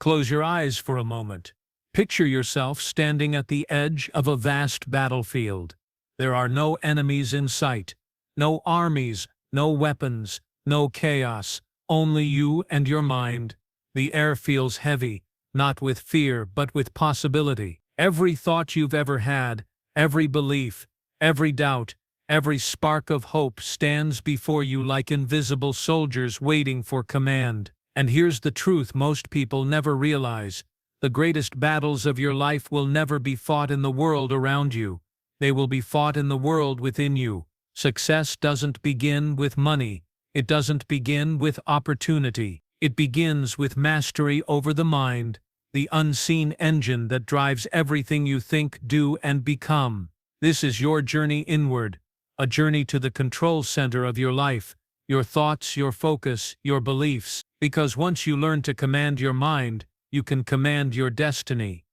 Close your eyes for a moment. Picture yourself standing at the edge of a vast battlefield. There are no enemies in sight, no armies, no weapons, no chaos, only you and your mind. The air feels heavy, not with fear but with possibility. Every thought you've ever had, every belief, every doubt, every spark of hope stands before you like invisible soldiers waiting for command. And here's the truth most people never realize. The greatest battles of your life will never be fought in the world around you. They will be fought in the world within you. Success doesn't begin with money. It doesn't begin with opportunity. It begins with mastery over the mind, the unseen engine that drives everything you think, do, and become. This is your journey inward, a journey to the control center of your life, your thoughts, your focus, your beliefs. Because once you learn to command your mind, you can command your destiny.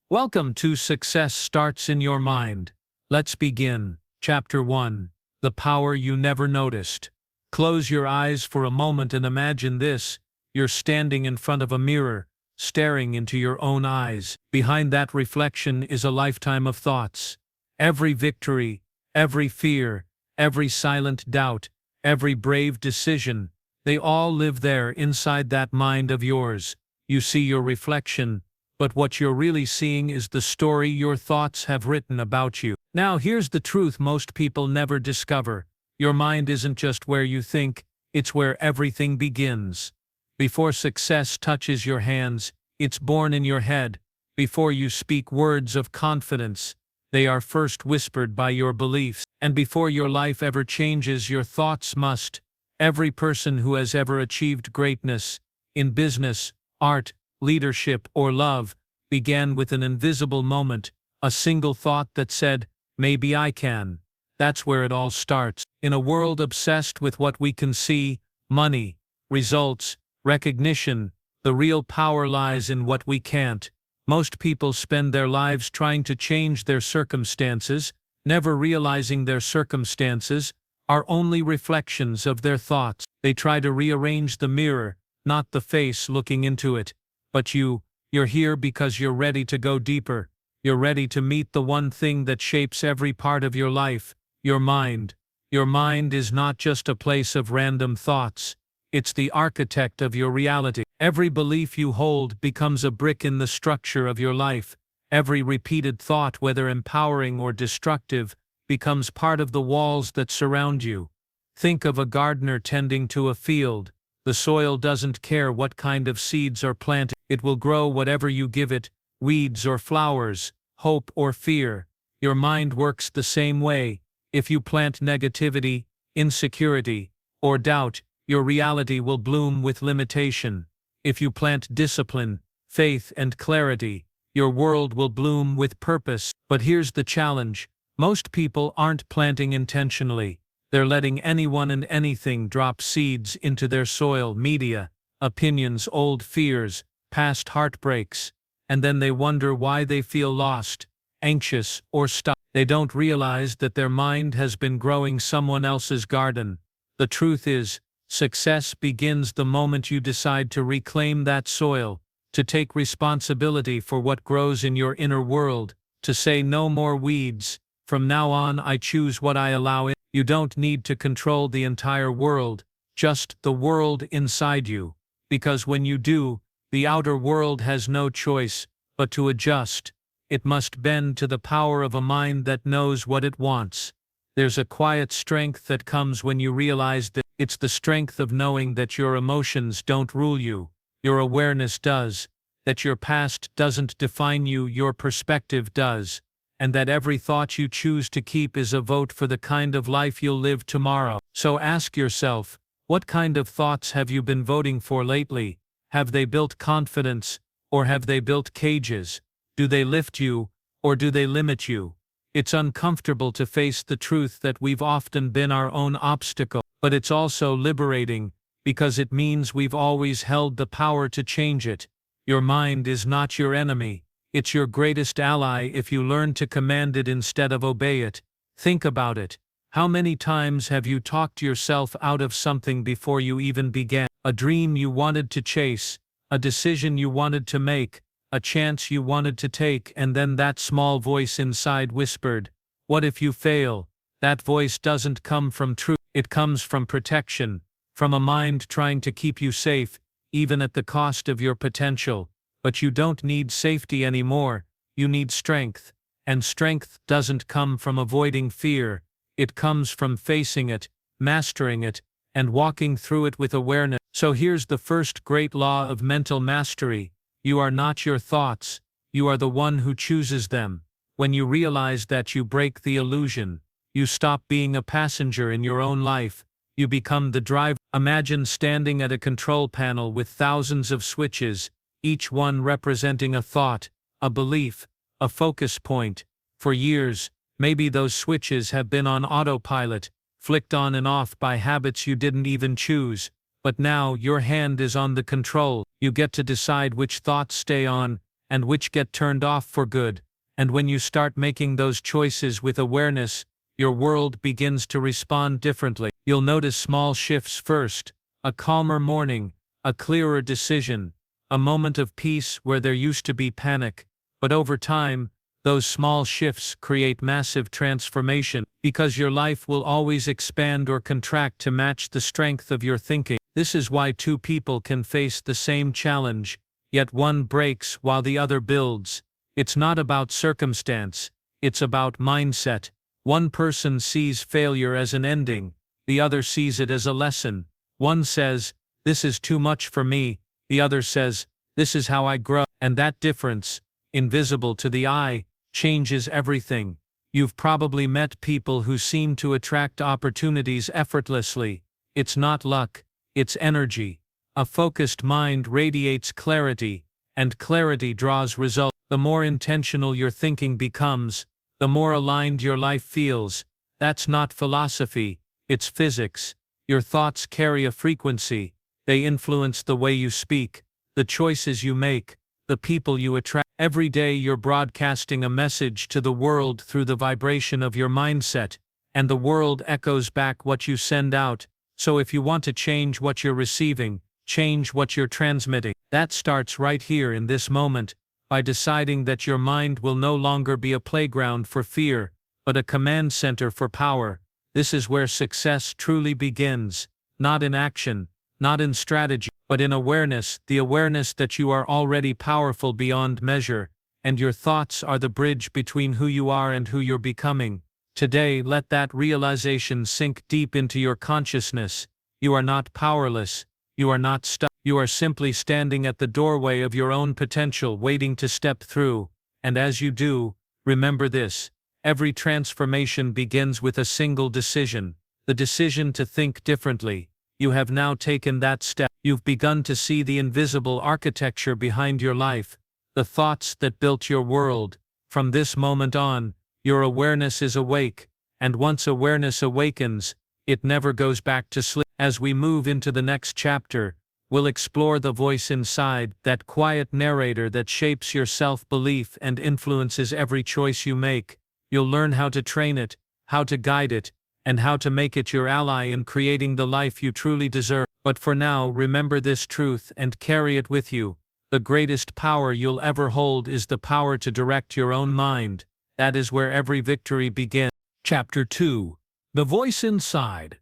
Welcome to Success Starts in Your Mind. Let's begin. Chapter 1. The Power You Never Noticed. Close your eyes for a moment and imagine this. You're standing in front of a mirror, staring into your own eyes. Behind that reflection is a lifetime of thoughts. Every victory, every fear, every silent doubt, every brave decision, they all live there inside that mind of yours. You see your reflection, but what you're really seeing is the story your thoughts have written about you. Now here's the truth most people never discover. Your mind isn't just where you think, it's where everything begins. Before success touches your hands, it's born in your head. Before you speak words of confidence, they are first whispered by your beliefs. And before your life ever changes, your thoughts must. Every person who has ever achieved greatness, in business, art, leadership, or love, began with an invisible moment, a single thought that said, "Maybe I can." That's where it all starts. In a world obsessed with what we can see, money, results, recognition, the real power lies in what we can't. Most people spend their lives trying to change their circumstances, never realizing their circumstances are only reflections of their thoughts. They try to rearrange the mirror, not the face looking into it. But you're here because you're ready to go deeper. You're ready to meet the one thing that shapes every part of your life, your mind. Your mind is not just a place of random thoughts. It's the architect of your reality. Every belief you hold becomes a brick in the structure of your life. Every repeated thought, whether empowering or destructive, becomes part of the walls that surround you. Think of a gardener tending to a field. The soil doesn't care what kind of seeds are planted. It will grow whatever you give it, weeds or flowers, hope or fear. Your mind works the same way. If you plant negativity, insecurity, or doubt, your reality will bloom with limitation. If you plant discipline, faith, and clarity, your world will bloom with purpose. But here's the challenge. Most people aren't planting intentionally. They're letting anyone and anything drop seeds into their soil, media, opinions, old fears, past heartbreaks, and then they wonder why they feel lost, anxious, or stuck. They don't realize that their mind has been growing someone else's garden. The truth is, success begins the moment you decide to reclaim that soil, to take responsibility for what grows in your inner world, to say no more weeds. From now on, I choose what I allow in. You don't need to control the entire world, just the world inside you. Because when you do, the outer world has no choice but to adjust. It must bend to the power of a mind that knows what it wants. There's a quiet strength that comes when you realize that it's the strength of knowing that your emotions don't rule you, your awareness does, that your past doesn't define you, your perspective does, and that every thought you choose to keep is a vote for the kind of life you'll live tomorrow. So ask yourself, what kind of thoughts have you been voting for lately? Have they built confidence, or have they built cages? Do they lift you, or do they limit you? It's uncomfortable to face the truth that we've often been our own obstacle, but it's also liberating, because it means we've always held the power to change it. Your mind is not your enemy. It's your greatest ally if you learn to command it instead of obey it. Think about it. How many times have you talked yourself out of something before you even began? A dream you wanted to chase, a decision you wanted to make, a chance you wanted to take, and then that small voice inside whispered, "What if you fail?" That voice doesn't come from truth, it comes from protection, from a mind trying to keep you safe, even at the cost of your potential. But you don't need safety anymore, you need strength. And strength doesn't come from avoiding fear, it comes from facing it, mastering it, and walking through it with awareness. So here's the first great law of mental mastery: you are not your thoughts, you are the one who chooses them. When you realize that, you break the illusion. You stop being a passenger in your own life, you become the driver. Imagine standing at a control panel with thousands of switches, each one representing a thought, a belief, a focus point. For years, maybe those switches have been on autopilot, flicked on and off by habits you didn't even choose. But now your hand is on the control. You get to decide which thoughts stay on, and which get turned off for good. And when you start making those choices with awareness, your world begins to respond differently. You'll notice small shifts first: a calmer morning, a clearer decision, a moment of peace where there used to be panic. But over time, those small shifts create massive transformation, because your life will always expand or contract to match the strength of your thinking. This is why two people can face the same challenge, yet one breaks while the other builds. It's not about circumstance, it's about mindset. One person sees failure as an ending, the other sees it as a lesson. One says, "This is too much for me," the other says, "This is how I grow." And that difference, invisible to the eye, changes everything. You've probably met people who seem to attract opportunities effortlessly. It's not luck, it's energy. A focused mind radiates clarity, and clarity draws results. The more intentional your thinking becomes, the more aligned your life feels. That's not philosophy, it's physics. Your thoughts carry a frequency. They influence the way you speak, the choices you make, the people you attract. Every day you're broadcasting a message to the world through the vibration of your mindset, and the world echoes back what you send out. So if you want to change what you're receiving, change what you're transmitting. That starts right here in this moment, by deciding that your mind will no longer be a playground for fear, but a command center for power. This is where success truly begins, not in action, not in strategy, but in awareness, the awareness that you are already powerful beyond measure, and your thoughts are the bridge between who you are and who you're becoming. Today, let that realization sink deep into your consciousness. You are not powerless, you are not stuck. You are simply standing at the doorway of your own potential, waiting to step through. And as you do, remember this: every transformation begins with a single decision, the decision to think differently. You have now taken that step. You've begun to see the invisible architecture behind your life, the thoughts that built your world. From this moment on, your awareness is awake, and once awareness awakens, it never goes back to sleep. As we move into the next chapter, we'll explore the voice inside, that quiet narrator that shapes your self-belief and influences every choice you make. You'll learn how to train it, how to guide it, and how to make it your ally in creating the life you truly deserve. But for now, remember this truth and carry it with you. The greatest power you'll ever hold is the power to direct your own mind. That is where every victory begins. Chapter 2. The Voice Inside.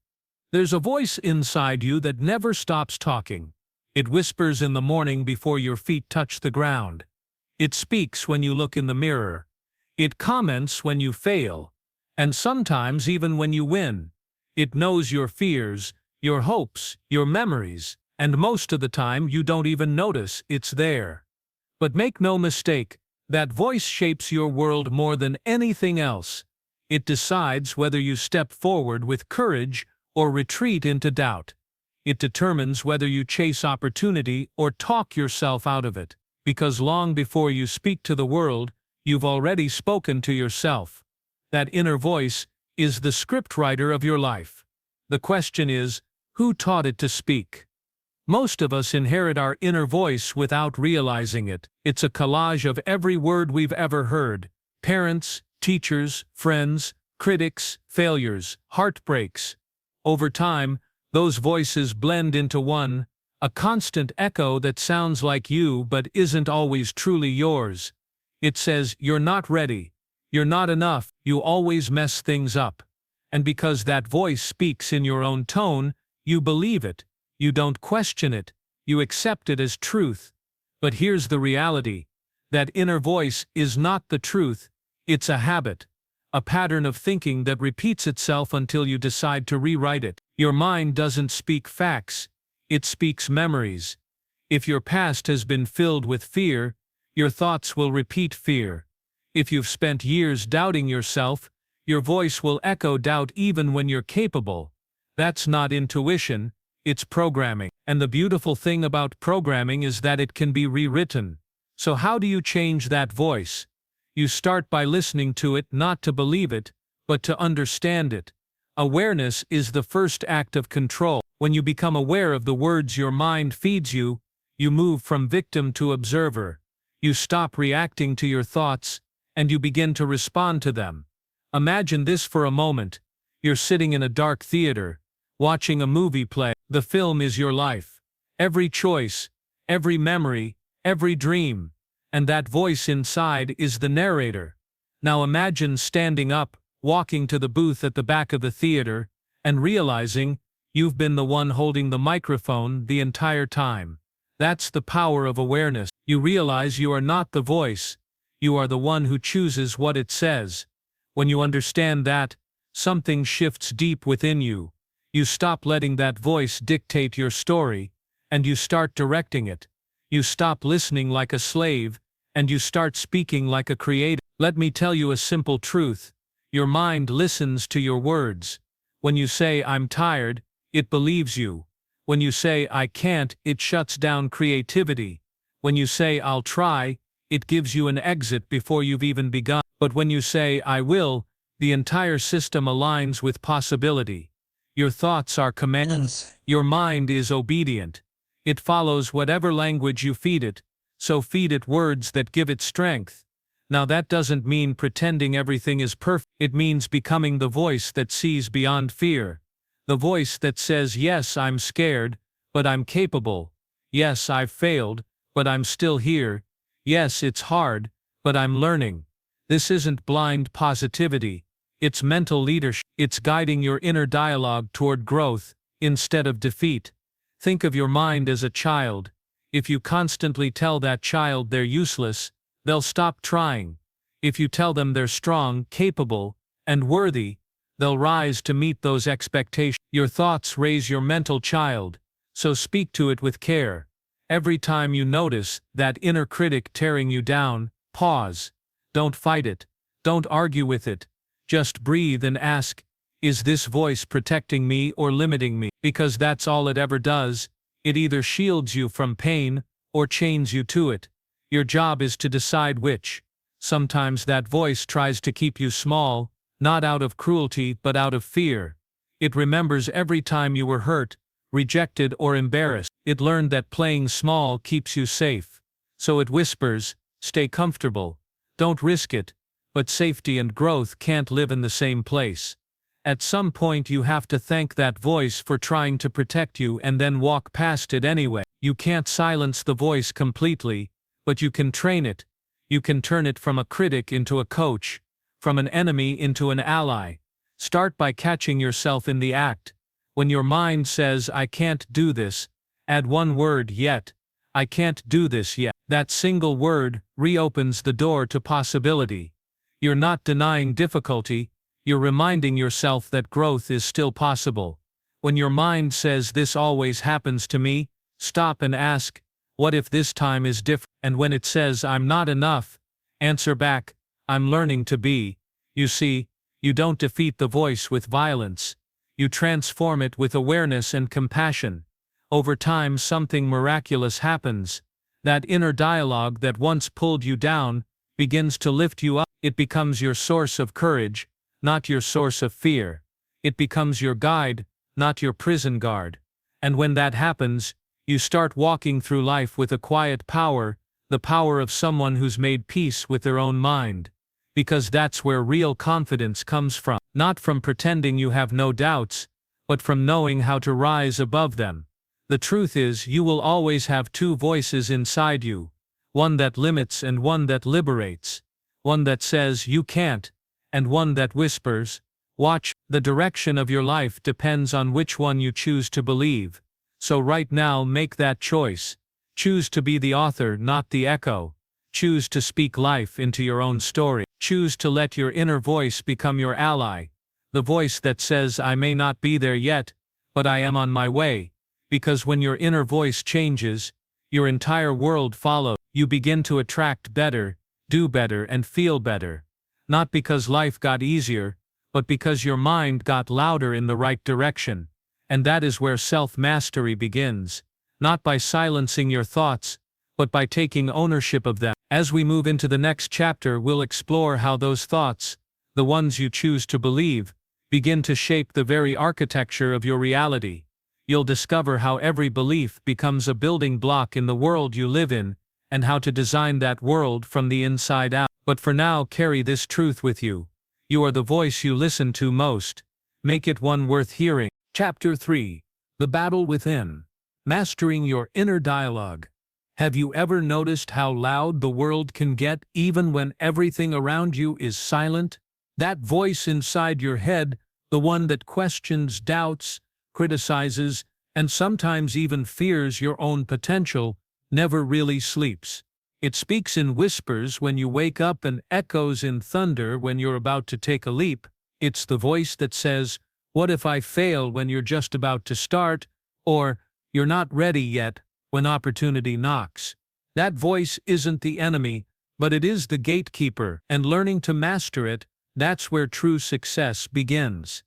There's a voice inside you that never stops talking. It whispers in the morning before your feet touch the ground. It speaks when you look in the mirror. It comments when you fail, and sometimes even when you win. It knows your fears, your hopes, your memories, and most of the time you don't even notice it's there. But make no mistake, that voice shapes your world more than anything else. It decides whether you step forward with courage or retreat into doubt. It determines whether you chase opportunity or talk yourself out of it. Because long before you speak to the world, you've already spoken to yourself. That inner voice is the scriptwriter of your life. The question is, who taught it to speak? Most of us inherit our inner voice without realizing it. It's a collage of every word we've ever heard. Parents, teachers, friends, critics, failures, heartbreaks. Over time, those voices blend into one, a constant echo that sounds like you but isn't always truly yours. It says, "You're not ready. You're not enough. You always mess things up." And because that voice speaks in your own tone, you believe it. You don't question it. You accept it as truth. But here's the reality. That inner voice is not the truth. It's a habit. A pattern of thinking that repeats itself until you decide to rewrite it. Your mind doesn't speak facts. It speaks memories. If your past has been filled with fear, your thoughts will repeat fear. If you've spent years doubting yourself, your voice will echo doubt even when you're capable. That's not intuition, it's programming. And the beautiful thing about programming is that it can be rewritten. So how do you change that voice? You start by listening to it, not to believe it, but to understand it. Awareness is the first act of control. When you become aware of the words your mind feeds you, you move from victim to observer. You stop reacting to your thoughts, and you begin to respond to them. Imagine this for a moment. You're sitting in a dark theater, watching a movie play. The film is your life. Every choice, every memory, every dream. And that voice inside is the narrator. Now imagine standing up, walking to the booth at the back of the theater, and realizing you've been the one holding the microphone the entire time. That's the power of awareness. You realize you are not the voice. You are the one who chooses what it says. When you understand that, something shifts deep within you. You stop letting that voice dictate your story, and you start directing it. You stop listening like a slave, and you start speaking like a creator. Let me tell you a simple truth. Your mind listens to your words. When you say, "I'm tired," it believes you. When you say, "I can't," it shuts down creativity. When you say, "I'll try," it gives you an exit before you've even begun. But when you say, "I will," the entire system aligns with possibility. Your thoughts are commands. Your mind is obedient. It follows whatever language you feed it, so feed it words that give it strength. Now that doesn't mean pretending everything is perfect. It means becoming the voice that sees beyond fear. The voice that says, "Yes, I'm scared, but I'm capable. Yes, I've failed, but I'm still here. Yes, it's hard, but I'm learning." This isn't blind positivity. It's mental leadership. It's guiding your inner dialogue toward growth, instead of defeat. Think of your mind as a child. If you constantly tell that child they're useless, they'll stop trying. If you tell them they're strong, capable, and worthy, they'll rise to meet those expectations. Your thoughts raise your mental child, so speak to it with care. Every time you notice that inner critic tearing you down, pause. Don't fight it. Don't argue with it. Just breathe and ask, is this voice protecting me or limiting me? Because that's all it ever does. It either shields you from pain or chains you to it. Your job is to decide which. Sometimes that voice tries to keep you small, not out of cruelty but out of fear. It remembers every time you were hurt, rejected or embarrassed. It learned that playing small keeps you safe. So it whispers, "Stay comfortable. Don't risk it." But safety and growth can't live in the same place. At some point you have to thank that voice for trying to protect you and then walk past it anyway. You can't silence the voice completely, but you can train it. You can turn it from a critic into a coach, from an enemy into an ally. Start by catching yourself in the act. When your mind says, "I can't do this," add one word, "yet." I can't do this yet. That single word reopens the door to possibility. You're not denying difficulty, you're reminding yourself that growth is still possible. When your mind says, "This always happens to me," stop and ask, "What if this time is different?" And when it says, "I'm not enough," answer back, "I'm learning to be." You see, you don't defeat the voice with violence. You transform it with awareness and compassion. Over time something miraculous happens. That inner dialogue that once pulled you down begins to lift you up. It becomes your source of courage, not your source of fear. It becomes your guide, not your prison guard. And when that happens, you start walking through life with a quiet power, the power of someone who's made peace with their own mind. Because that's where real confidence comes from. Not from pretending you have no doubts, but from knowing how to rise above them. The truth is, you will always have two voices inside you, one that limits and one that liberates, one that says you can't, and one that whispers, watch. The direction of your life depends on which one you choose to believe. So right now, make that choice. Choose to be the author, not the echo. Choose to speak life into your own story. Choose to let your inner voice become your ally. The voice that says, I may not be there yet, but I am on my way. Because when your inner voice changes, your entire world follows. You begin to attract better, do better, and feel better. Not because life got easier, but because your mind got louder in the right direction. And that is where self-mastery begins. Not by silencing your thoughts, but by taking ownership of them. As we move into the next chapter, we'll explore how those thoughts, the ones you choose to believe, begin to shape the very architecture of your reality. You'll discover how every belief becomes a building block in the world you live in, and how to design that world from the inside out. But for now, carry this truth with you. You are the voice you listen to most. Make it one worth hearing. Chapter 3. The Battle Within. Mastering your inner dialogue. Have you ever noticed how loud the world can get even when everything around you is silent? That voice inside your head, the one that questions, doubts, criticizes, and sometimes even fears your own potential, never really sleeps. It speaks in whispers when you wake up and echoes in thunder when you're about to take a leap. It's the voice that says, "What if I fail?" when you're just about to start, or "You're not ready yet," when opportunity knocks. That voice isn't the enemy, but it is the gatekeeper, and learning to master it, that's where true success begins.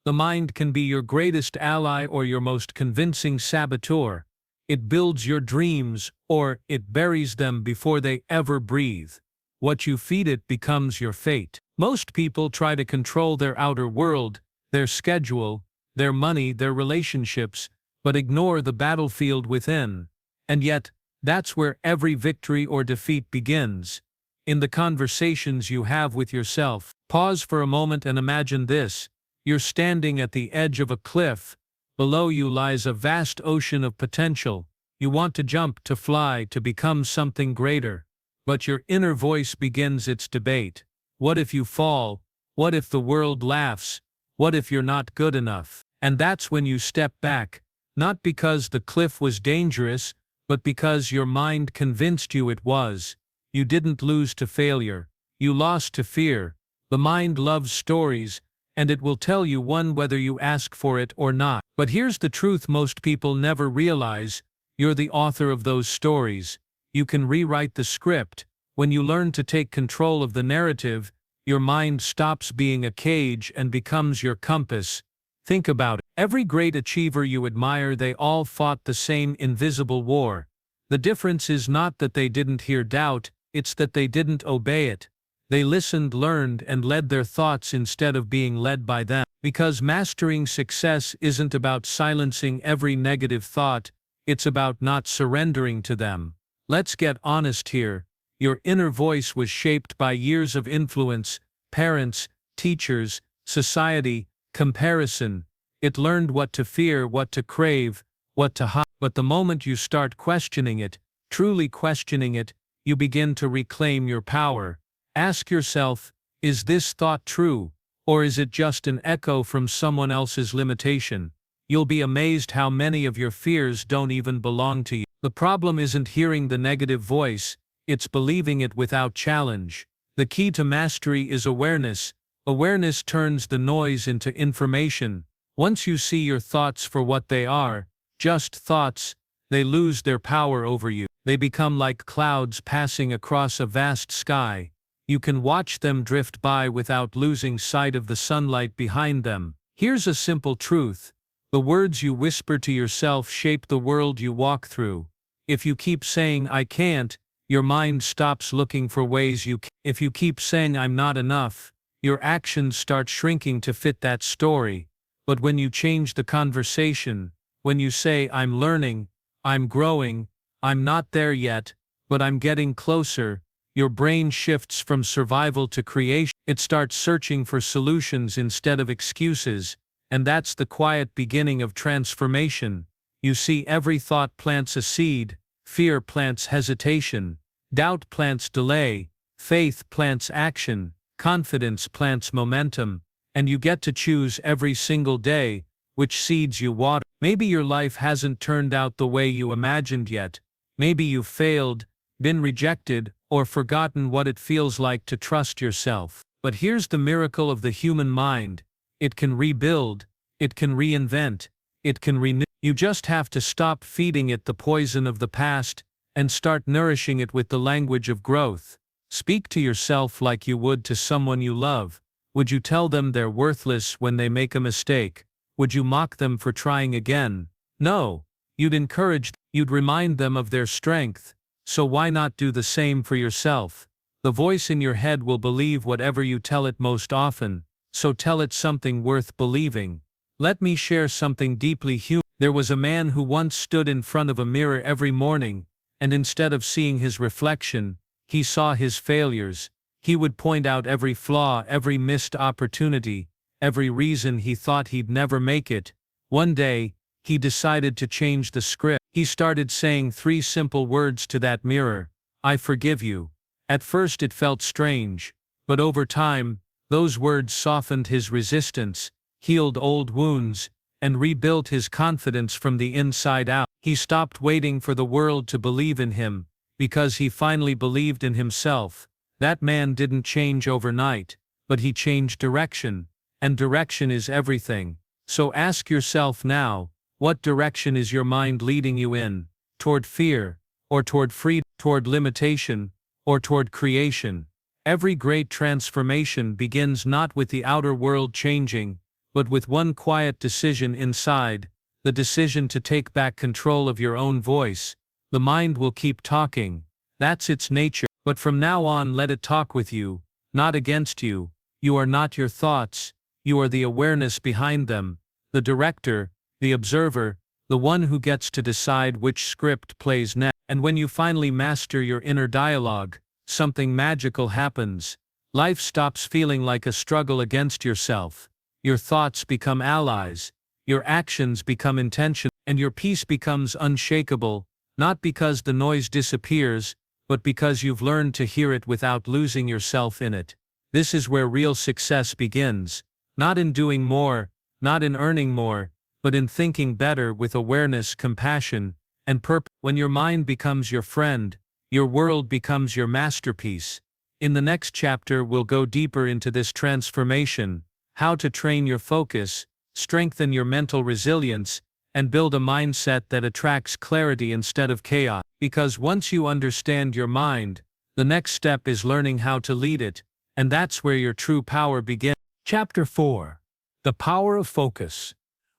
The mind can be your greatest ally or your most convincing saboteur. It builds your dreams, or it buries them before they ever breathe. What you feed it becomes your fate. Most people try to control their outer world, their schedule, their money, their relationships, but ignore the battlefield within. And yet, that's where every victory or defeat begins. In the conversations you have with yourself. Pause for a moment and imagine this. You're standing at the edge of a cliff. Below you lies a vast ocean of potential. You want to jump, to fly, to become something greater. But your inner voice begins its debate. What if you fall? What if the world laughs? What if you're not good enough? And that's when you step back, not because the cliff was dangerous, but because your mind convinced you it was. You didn't lose to failure. You lost to fear. The mind loves stories, and it will tell you one whether you ask for it or not. But here's the truth most people never realize. You're the author of those stories. You can rewrite the script. When you learn to take control of the narrative, your mind stops being a cage and becomes your compass. Think about it. Every great achiever you admire, they all fought the same invisible war. The difference is not that they didn't hear doubt, it's that they didn't obey it. They listened, learned, and led their thoughts instead of being led by them. Because mastering success isn't about silencing every negative thought, it's about not surrendering to them. Let's get honest here. Your inner voice was shaped by years of influence, parents, teachers, society, comparison. It learned what to fear, what to crave, what to hide. But the moment you start questioning it, truly questioning it, you begin to reclaim your power. Ask yourself, is this thought true, or is it just an echo from someone else's limitation? You'll be amazed how many of your fears don't even belong to you. The problem isn't hearing the negative voice, it's believing it without challenge. The key to mastery is awareness. Awareness turns the noise into information. Once you see your thoughts for what they are, just thoughts, they lose their power over you. They become like clouds passing across a vast sky. You can watch them drift by without losing sight of the sunlight behind them. Here's a simple truth. The words you whisper to yourself shape the world you walk through. If you keep saying, "I can't," your mind stops looking for ways you can. If you keep saying, "I'm not enough," your actions start shrinking to fit that story. But when you change the conversation, when you say, "I'm learning, I'm growing, I'm not there yet, but I'm getting closer," your brain shifts from survival to creation. It starts searching for solutions instead of excuses, and that's the quiet beginning of transformation. You see, every thought plants a seed, fear plants hesitation, doubt plants delay, faith plants action, confidence plants momentum, and you get to choose every single day which seeds you water. Maybe your life hasn't turned out the way you imagined yet. Maybe you've failed, been rejected, or forgotten what it feels like to trust yourself. But here's the miracle of the human mind. It can rebuild, it can reinvent, it can renew. You just have to stop feeding it the poison of the past and start nourishing it with the language of growth. Speak to yourself like you would to someone you love. Would you tell them they're worthless when they make a mistake? Would you mock them for trying again? No. You'd encourage, you'd remind them of their strength. So why not do the same for yourself? The voice in your head will believe whatever you tell it most often, so tell it something worth believing. Let me share something deeply human. There was a man who once stood in front of a mirror every morning, and instead of seeing his reflection, he saw his failures. He would point out every flaw, every missed opportunity, every reason he thought he'd never make it. One day, he decided to change the script. He started saying 3 simple words to that mirror: "I forgive you." At first it felt strange, but over time, those words softened his resistance, healed old wounds, and rebuilt his confidence from the inside out. He stopped waiting for the world to believe in him, because he finally believed in himself. That man didn't change overnight, but he changed direction, and direction is everything. So ask yourself now, what direction is your mind leading you in? Toward fear, or toward freedom, toward limitation, or toward creation? Every great transformation begins not with the outer world changing, but with one quiet decision inside, the decision to take back control of your own voice. The mind will keep talking. That's its nature. But from now on, let it talk with you, not against you. You are not your thoughts. You are the awareness behind them, the director, the observer, the one who gets to decide which script plays next. And when you finally master your inner dialogue, something magical happens. Life stops feeling like a struggle against yourself. Your thoughts become allies, your actions become intentional, and your peace becomes unshakable, not because the noise disappears, but because you've learned to hear it without losing yourself in it. This is where real success begins, not in doing more, not in earning more, but in thinking better with awareness, compassion, and purpose. When your mind becomes your friend, your world becomes your masterpiece. In the next chapter, we'll go deeper into this transformation, how to train your focus, strengthen your mental resilience, and build a mindset that attracts clarity instead of chaos. Because once you understand your mind, the next step is learning how to lead it, and that's where your true power begins. Chapter 4. The Power of Focus.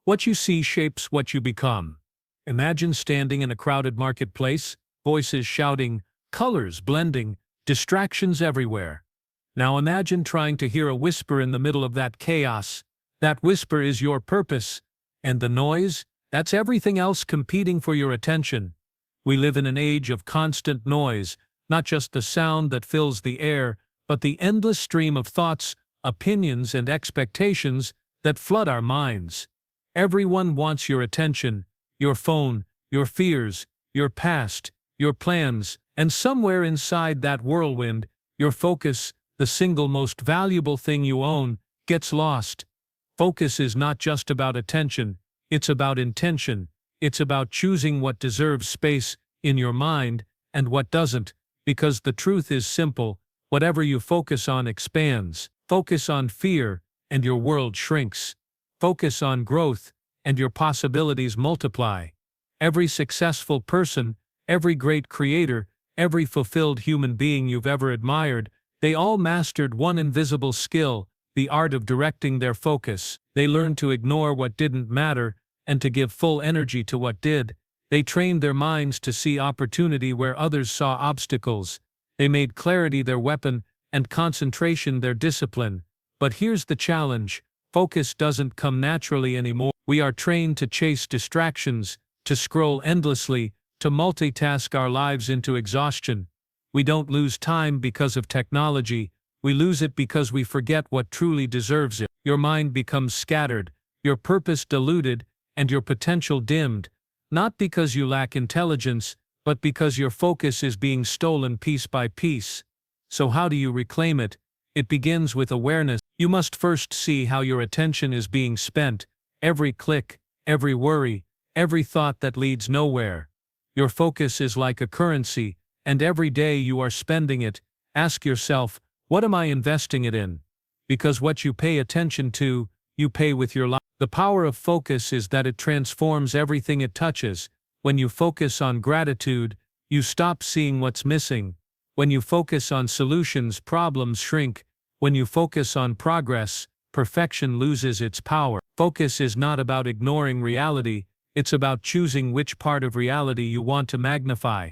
What you see shapes what you become. Imagine standing in a crowded marketplace, voices shouting, colors blending, distractions everywhere. Now imagine trying to hear a whisper in the middle of that chaos. That whisper is your purpose, and the noise, that's everything else competing for your attention. We live in an age of constant noise, not just the sound that fills the air, but the endless stream of thoughts, opinions, and expectations that flood our minds. Everyone wants your attention, your phone, your fears, your past, your plans, and somewhere inside that whirlwind, your focus, the single most valuable thing you own, gets lost. Focus is not just about attention, it's about intention. It's about choosing what deserves space in your mind and what doesn't, because the truth is simple: whatever you focus on expands. Focus on fear, and your world shrinks. Focus on growth, and your possibilities multiply. Every successful person, every great creator, every fulfilled human being you've ever admired, they all mastered one invisible skill, the art of directing their focus. They learned to ignore what didn't matter and to give full energy to what did. They trained their minds to see opportunity where others saw obstacles. They made clarity their weapon and concentration their discipline. But here's the challenge: focus doesn't come naturally anymore. We are trained to chase distractions, to scroll endlessly, to multitask our lives into exhaustion. We don't lose time because of technology, we lose it because we forget what truly deserves it. Your mind becomes scattered, your purpose diluted, and your potential dimmed. Not because you lack intelligence, but because your focus is being stolen piece by piece. So how do you reclaim it? It begins with awareness. You must first see how your attention is being spent, every click, every worry, every thought that leads nowhere. Your focus is like a currency, and every day you are spending it. Ask yourself, what am I investing it in? Because what you pay attention to, you pay with your life. The power of focus is that it transforms everything it touches. When you focus on gratitude, you stop seeing what's missing. When you focus on solutions, problems shrink. When you focus on progress, perfection loses its power. Focus is not about ignoring reality, it's about choosing which part of reality you want to magnify.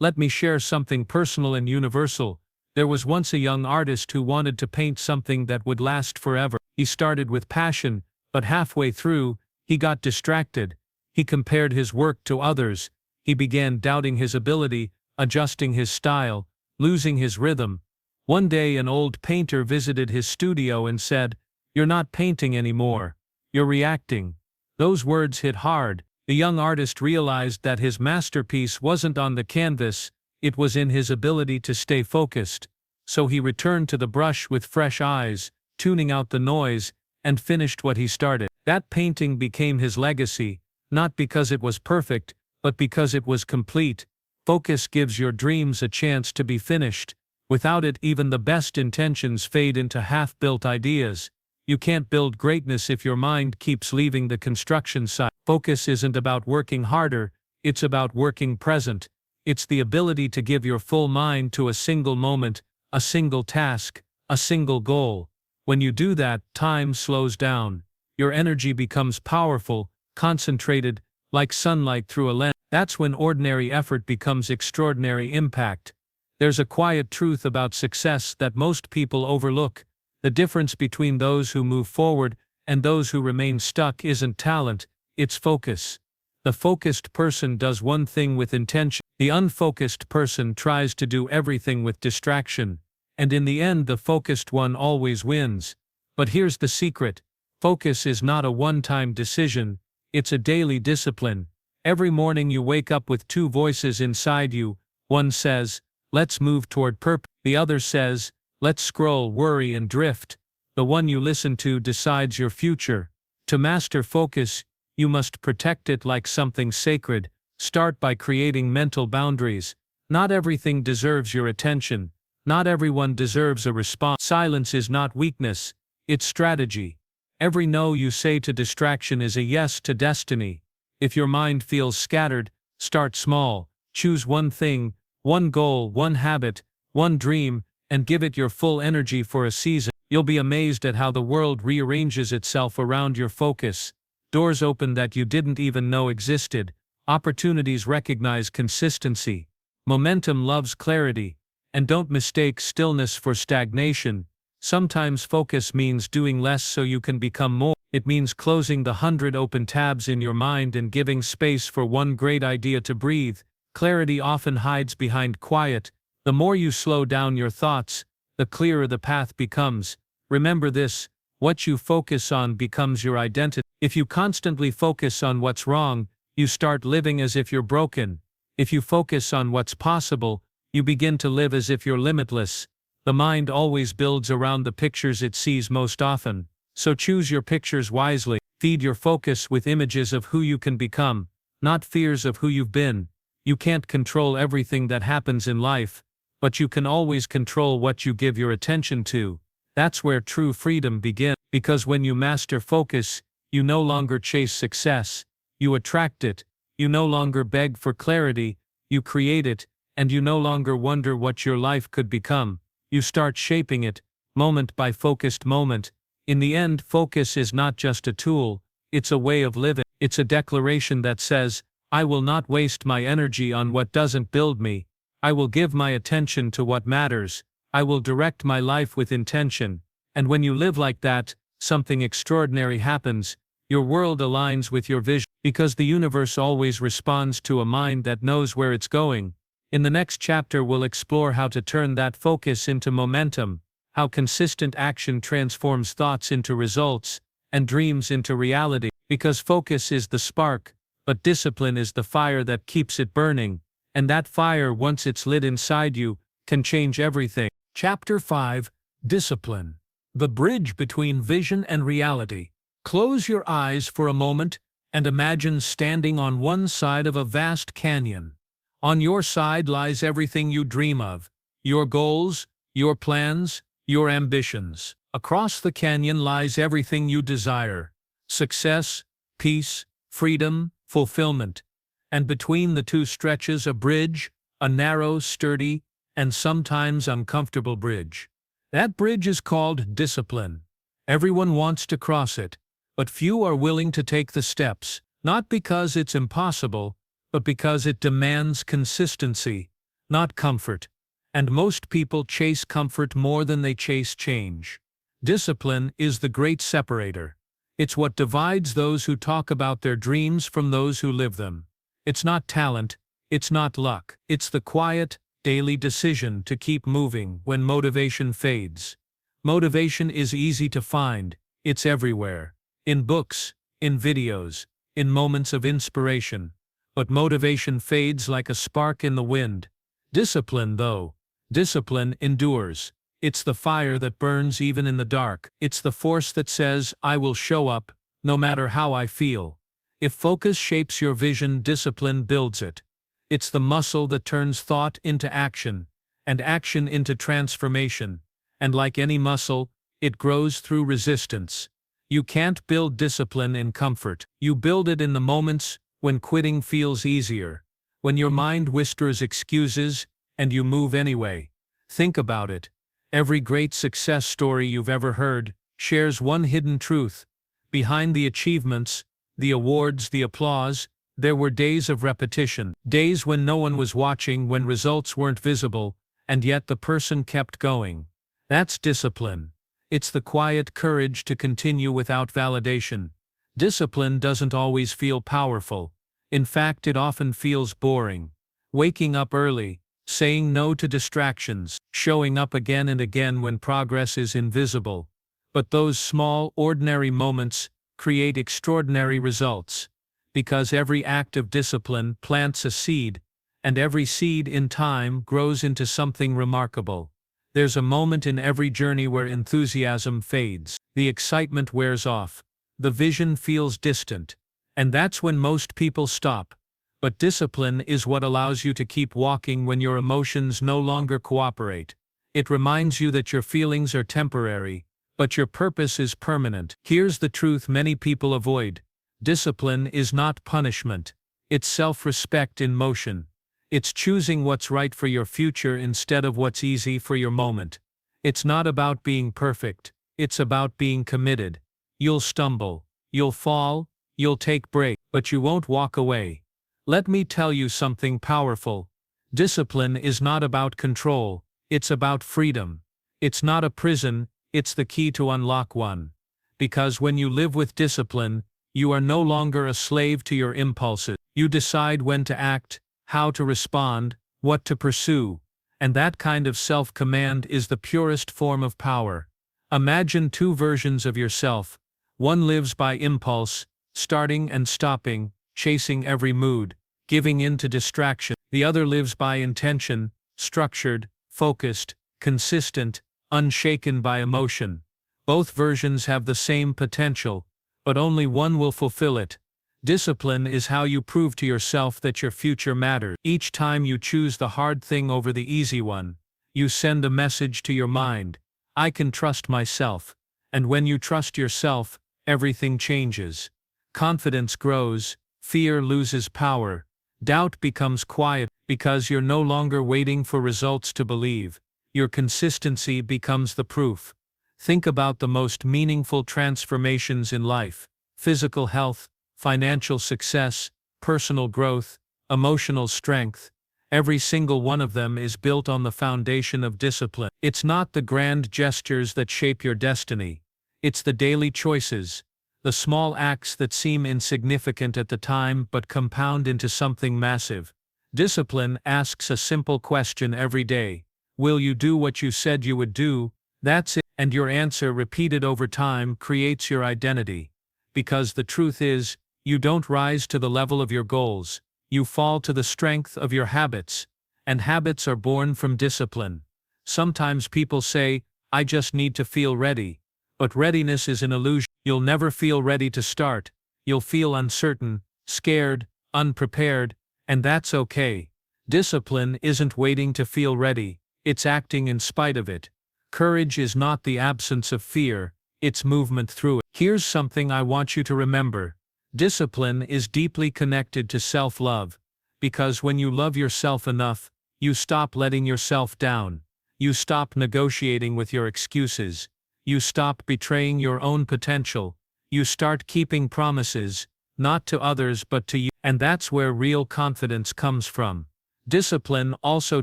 Let me share something personal and universal. There was once a young artist who wanted to paint something that would last forever. He started with passion, but halfway through, he got distracted. He compared his work to others. He began doubting his ability, adjusting his style, losing his rhythm. One day an old painter visited his studio and said, "You're not painting anymore. You're reacting." Those words hit hard. The young artist realized that his masterpiece wasn't on the canvas, it was in his ability to stay focused. So he returned to the brush with fresh eyes, tuning out the noise, and finished what he started. That painting became his legacy, not because it was perfect, but because it was complete. Focus gives your dreams a chance to be finished. Without it, even the best intentions fade into half-built ideas. You can't build greatness if your mind keeps leaving the construction site. Focus isn't about working harder, it's about working present. It's the ability to give your full mind to a single moment, a single task, a single goal. When you do that, time slows down. Your energy becomes powerful, concentrated, like sunlight through a lens. That's when ordinary effort becomes extraordinary impact. There's a quiet truth about success that most people overlook. The difference between those who move forward and those who remain stuck isn't talent, it's focus. The focused person does one thing with intention. The unfocused person tries to do everything with distraction. And in the end, the focused one always wins. But here's the secret. Focus is not a one-time decision, it's a daily discipline. Every morning you wake up with two voices inside you. One says, "Let's move toward purpose." The other says, "Let's scroll, worry, and drift." The one you listen to decides your future. To master focus, you must protect it like something sacred. Start by creating mental boundaries. Not everything deserves your attention. Not everyone deserves a response. Silence is not weakness, it's strategy. Every no you say to distraction is a yes to destiny. If your mind feels scattered, start small. Choose one thing, one goal, one habit, one dream, and give it your full energy for a season. You'll be amazed at how the world rearranges itself around your focus. Doors open that you didn't even know existed. Opportunities recognize consistency. Momentum loves clarity. And don't mistake stillness for stagnation. Sometimes focus means doing less so you can become more. It means closing the 100 open tabs in your mind and giving space for one great idea to breathe. Clarity often hides behind quiet. The more you slow down your thoughts, the clearer the path becomes. Remember this, what you focus on becomes your identity. If you constantly focus on what's wrong, you start living as if you're broken. If you focus on what's possible, you begin to live as if you're limitless. The mind always builds around the pictures it sees most often. So choose your pictures wisely. Feed your focus with images of who you can become, not fears of who you've been. You can't control everything that happens in life, but you can always control what you give your attention to. That's where true freedom begins. Because when you master focus, you no longer chase success, you attract it. You no longer beg for clarity, you create it, and you no longer wonder what your life could become. You start shaping it, moment by focused moment. In the end, focus is not just a tool, it's a way of living. It's a declaration that says, I will not waste my energy on what doesn't build me. I will give my attention to what matters. I will direct my life with intention. And when you live like that, something extraordinary happens. Your world aligns with your vision. Because the universe always responds to a mind that knows where it's going. In the next chapter, we'll explore how to turn that focus into momentum, how consistent action transforms thoughts into results, and dreams into reality. Because focus is the spark, but discipline is the fire that keeps it burning, and that fire, once it's lit inside you, can change everything. Chapter 5: Discipline. The bridge between vision and reality. Close your eyes for a moment and imagine standing on one side of a vast canyon. On your side lies everything you dream of: your goals, your plans, your ambitions. Across the canyon lies everything you desire: success, peace, freedom, fulfillment. And between the two stretches a bridge, a narrow, sturdy, and sometimes uncomfortable bridge. That bridge is called discipline. Everyone wants to cross it, but few are willing to take the steps, not because it's impossible, but because it demands consistency, not comfort. And most people chase comfort more than they chase change. Discipline is the great separator. It's what divides those who talk about their dreams from those who live them. It's not talent, it's not luck. It's the quiet, daily decision to keep moving when motivation fades. Motivation is easy to find, it's everywhere. In books, in videos, in moments of inspiration. But motivation fades like a spark in the wind. Discipline, though. Discipline endures. It's the fire that burns even in the dark. It's the force that says, I will show up, no matter how I feel. If focus shapes your vision, discipline builds it. It's the muscle that turns thought into action, and action into transformation. And like any muscle, it grows through resistance. You can't build discipline in comfort. You build it in the moments when quitting feels easier, when your mind whispers excuses, and you move anyway. Think about it. Every great success story you've ever heard shares one hidden truth. Behind the achievements, the awards, the applause, there were days of repetition, days when no one was watching, when results weren't visible, and yet the person kept going. That's discipline. It's the quiet courage to continue without validation. Discipline doesn't always feel powerful. In fact, it often feels boring. Waking up early, saying no to distractions, showing up again and again when progress is invisible. But those small, ordinary moments create extraordinary results. Because every act of discipline plants a seed, and every seed in time grows into something remarkable. There's a moment in every journey where enthusiasm fades, the excitement wears off, the vision feels distant, and that's when most people stop. But discipline is what allows you to keep walking when your emotions no longer cooperate. It reminds you that your feelings are temporary, but your purpose is permanent. Here's the truth many people avoid. Discipline is not punishment. It's self-respect in motion. It's choosing what's right for your future instead of what's easy for your moment. It's not about being perfect. It's about being committed. You'll stumble. You'll fall. You'll take breaks, but you won't walk away. Let me tell you something powerful. Discipline is not about control. It's about freedom. It's not a prison. It's the key to unlock one. Because when you live with discipline, you are no longer a slave to your impulses. You decide when to act, how to respond, what to pursue, and that kind of self-command is the purest form of power. Imagine two versions of yourself. One lives by impulse, starting and stopping, chasing every mood, giving in to distraction. The other lives by intention, structured, focused, consistent, unshaken by emotion. Both versions have the same potential, but only one will fulfill it. Discipline is how you prove to yourself that your future matters. Each time you choose the hard thing over the easy one, you send a message to your mind. I can trust myself. And when you trust yourself, everything changes. Confidence grows, fear loses power, doubt becomes quiet because you're no longer waiting for results to believe. Your consistency becomes the proof. Think about the most meaningful transformations in life: physical health, financial success, personal growth, emotional strength. Every single one of them is built on the foundation of discipline. It's not the grand gestures that shape your destiny. It's the daily choices, the small acts that seem insignificant at the time but compound into something massive. Discipline asks a simple question every day. Will you do what you said you would do? That's it. And your answer, repeated over time, creates your identity. Because the truth is, You don't rise to the level of your goals. You fall to the strength of your habits. And habits are born from discipline. Sometimes people say, I just need to feel ready. But readiness is an illusion. You'll never feel ready to start. You'll feel uncertain, scared, unprepared, and that's okay. Discipline isn't waiting to feel ready, it's acting in spite of it. Courage is not the absence of fear, it's movement through it. Here's something I want you to remember. Discipline is deeply connected to self-love, because when you love yourself enough, you stop letting yourself down. You stop negotiating with your excuses. You stop betraying your own potential. You start keeping promises, not to others but to you. And that's where real confidence comes from. Discipline also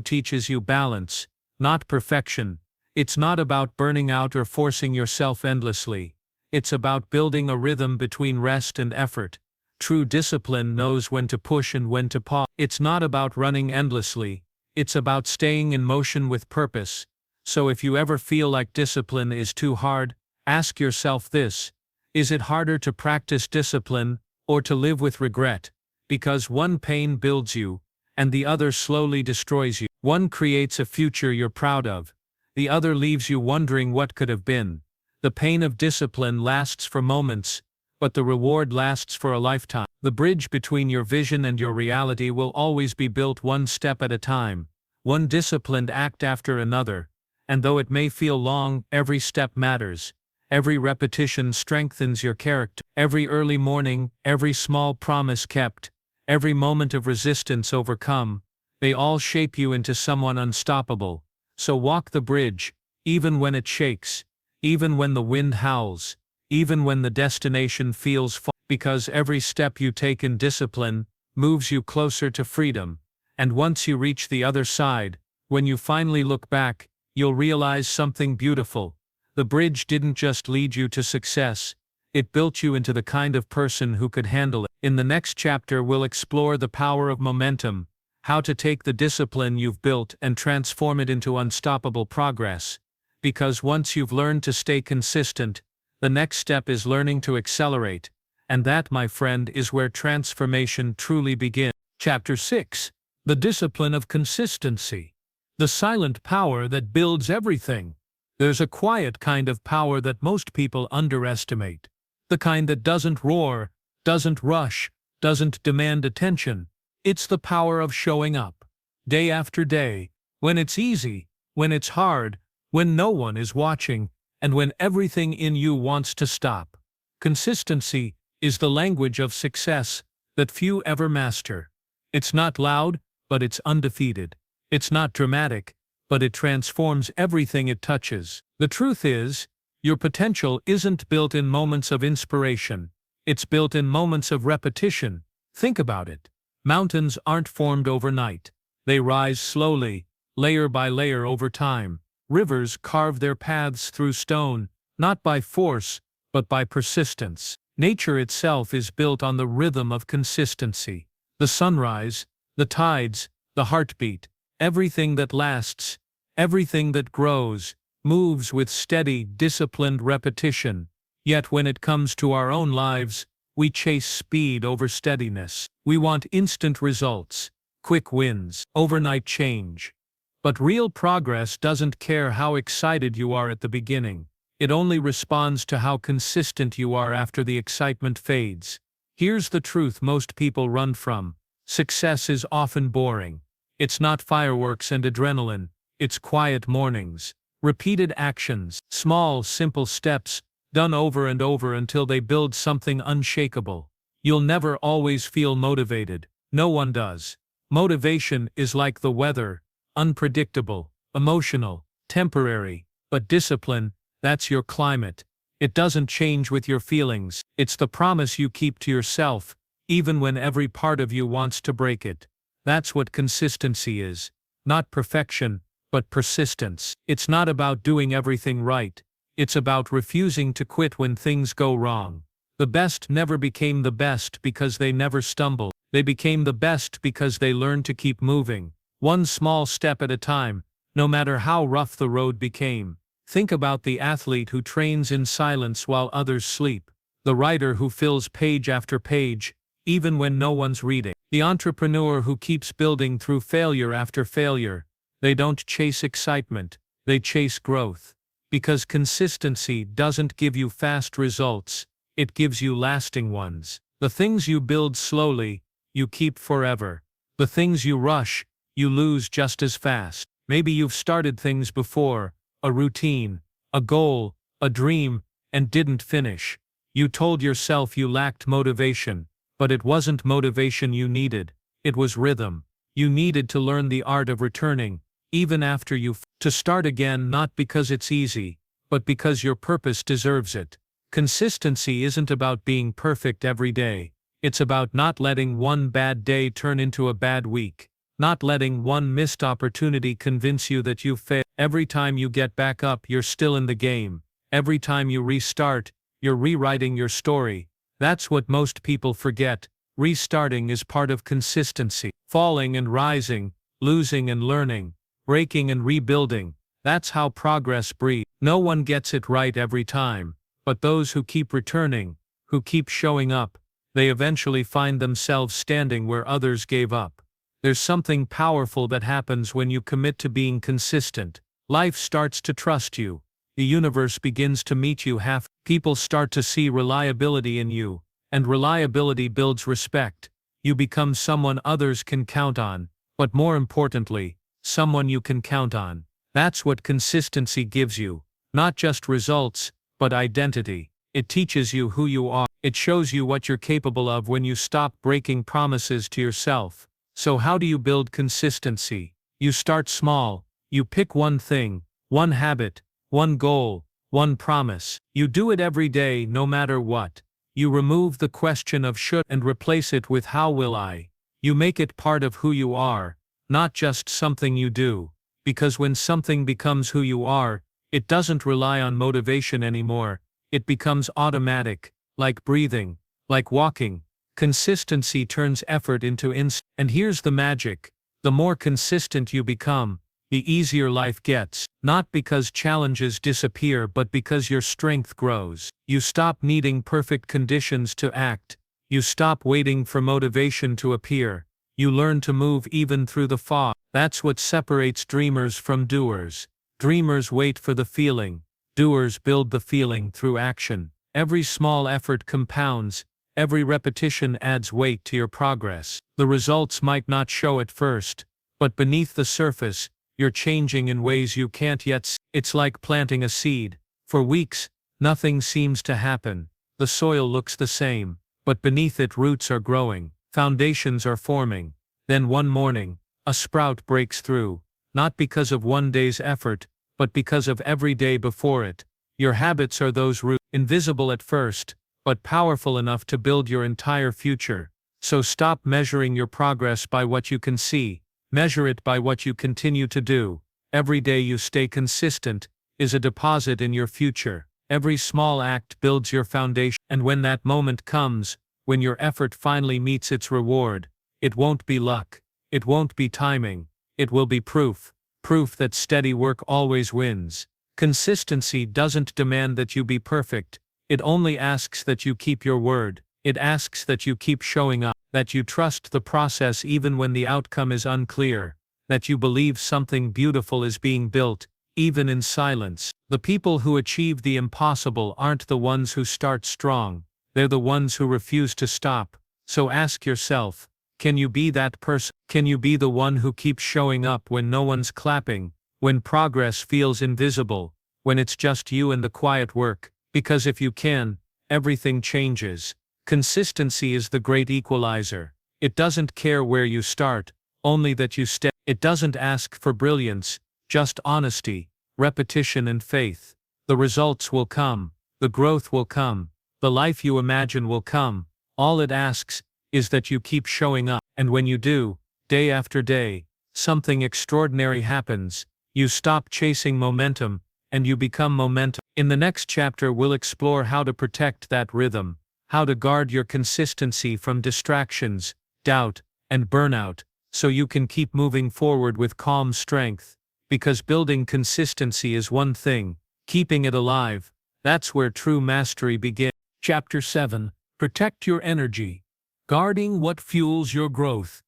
teaches you balance, not perfection. It's not about burning out or forcing yourself endlessly. It's about building a rhythm between rest and effort. True discipline knows when to push and when to pause. It's not about running endlessly. It's about staying in motion with purpose. So if you ever feel like discipline is too hard, ask yourself this: is it harder to practice discipline or to live with regret? Because one pain builds you, and the other slowly destroys you. One creates a future you're proud of. The other leaves you wondering what could have been. The pain of discipline lasts for moments, but the reward lasts for a lifetime. The bridge between your vision and your reality will always be built one step at a time, one disciplined act after another. And though it may feel long, every step matters. Every repetition strengthens your character. Every early morning, every small promise kept, every moment of resistance overcome, they all shape you into someone unstoppable. So walk the bridge, even when it shakes, even when the wind howls, even when the destination feels far, because every step you take in discipline moves you closer to freedom. And once you reach the other side, when you finally look back, you'll realize something beautiful. The bridge didn't just lead you to success, it built you into the kind of person who could handle it. In the next chapter, we'll explore the power of momentum, how to take the discipline you've built and transform it into unstoppable progress. Because once you've learned to stay consistent, the next step is learning to accelerate. And that, my friend, is where transformation truly begins. Chapter 6. The Discipline of Consistency. The silent power that builds everything. There's a quiet kind of power that most people underestimate. The kind that doesn't roar, doesn't rush, doesn't demand attention. It's the power of showing up, day after day, when it's easy, when it's hard, when no one is watching, and when everything in you wants to stop. Consistency is the language of success that few ever master. It's not loud, but it's undefeated. It's not dramatic, but it transforms everything it touches. The truth is, your potential isn't built in moments of inspiration. It's built in moments of repetition. Think about it. Mountains aren't formed overnight. They rise slowly, layer by layer over time. Rivers carve their paths through stone, not by force, but by persistence. Nature itself is built on the rhythm of consistency. The sunrise, the tides, the heartbeat, everything that lasts, everything that grows, moves with steady, disciplined repetition. Yet when it comes to our own lives, we chase speed over steadiness. We want instant results, quick wins, overnight change. But real progress doesn't care how excited you are at the beginning. It only responds to how consistent you are after the excitement fades. Here's the truth most people run from. Success is often boring. It's not fireworks and adrenaline. It's quiet mornings, repeated actions, small, simple steps, done over and over until they build something unshakable. You'll never always feel motivated. No one does. Motivation is like the weather, unpredictable, emotional, temporary. But discipline, that's your climate. It doesn't change with your feelings. It's the promise you keep to yourself, even when every part of you wants to break it. That's what consistency is. Not perfection, but persistence. It's not about doing everything right. It's about refusing to quit when things go wrong. The best never became the best because they never stumbled. They became the best because they learned to keep moving, one small step at a time, no matter how rough the road became. Think about the athlete who trains in silence while others sleep. The writer who fills page after page, even when no one's reading. The entrepreneur who keeps building through failure after failure. They don't chase excitement, they chase growth. Because consistency doesn't give you fast results, it gives you lasting ones. The things you build slowly, you keep forever. The things you rush, you lose just as fast. Maybe you've started things before, a routine, a goal, a dream, and didn't finish. You told yourself you lacked motivation, but it wasn't motivation you needed, it was rhythm. You needed to learn the art of returning, even after to start again, not because it's easy, but because your purpose deserves it. Consistency isn't about being perfect every day. It's about not letting one bad day turn into a bad week. Not letting one missed opportunity convince you that you've failed. Every time you get back up, you're still in the game. Every time you restart, you're rewriting your story. That's what most people forget. Restarting is part of consistency. Falling and rising, losing and learning, breaking and rebuilding. That's how progress breathes. No one gets it right every time, but those who keep returning, who keep showing up, they eventually find themselves standing where others gave up. There's something powerful that happens when you commit to being consistent. Life starts to trust you. The universe begins to meet you half. People start to see reliability in you, and reliability builds respect. You become someone others can count on, but more importantly, someone you can count on. That's what consistency gives you. Not just results, but identity. It teaches you who you are. It shows you what you're capable of when you stop breaking promises to yourself. So how do you build consistency? You start small. You pick one thing, one habit, one goal, one promise. You do it every day, no matter what. You remove the question of should and replace it with how will I. You make it part of who you are, not just something you do. Because when something becomes who you are, it doesn't rely on motivation anymore. It becomes automatic, like breathing, like walking. Consistency turns effort into instinct. And here's the magic. The more consistent you become, the easier life gets. Not because challenges disappear, but because your strength grows. You stop needing perfect conditions to act. You stop waiting for motivation to appear. You learn to move even through the fog. That's what separates dreamers from doers. Dreamers wait for the feeling. Doers build the feeling through action. Every small effort compounds. Every repetition adds weight to your progress. The results might not show at first, but beneath the surface, you're changing in ways you can't yet see. It's like planting a seed. For weeks, nothing seems to happen. The soil looks the same, but beneath it roots are growing, foundations are forming. Then one morning, a sprout breaks through, not because of one day's effort, but because of every day before it. Your habits are those roots, invisible at first, but powerful enough to build your entire future. So stop measuring your progress by what you can see. Measure it by what you continue to do. Every day you stay consistent is a deposit in your future. Every small act builds your foundation. And when that moment comes, when your effort finally meets its reward, it won't be luck. It won't be timing. It will be proof. Proof that steady work always wins. Consistency doesn't demand that you be perfect. It only asks that you keep your word. It asks that you keep showing up, that you trust the process even when the outcome is unclear, that you believe something beautiful is being built, even in silence. The people who achieve the impossible aren't the ones who start strong, they're the ones who refuse to stop. So ask yourself, can you be that person? Can you be the one who keeps showing up when no one's clapping, when progress feels invisible, when it's just you and the quiet work? Because if you can, everything changes. Consistency is the great equalizer. It doesn't care where you start, only that you stay. It doesn't ask for brilliance, just honesty, repetition and faith. The results will come, the growth will come, the life you imagine will come. All it asks is that you keep showing up. And when you do, day after day, something extraordinary happens. You stop chasing momentum, and you become momentum. In the next chapter we'll explore how to protect that rhythm, how to guard your consistency from distractions, doubt, and burnout, so you can keep moving forward with calm strength. Because building consistency is one thing, keeping it alive, that's where true mastery begins. Chapter 7. Protect your energy. Guarding what fuels your growth.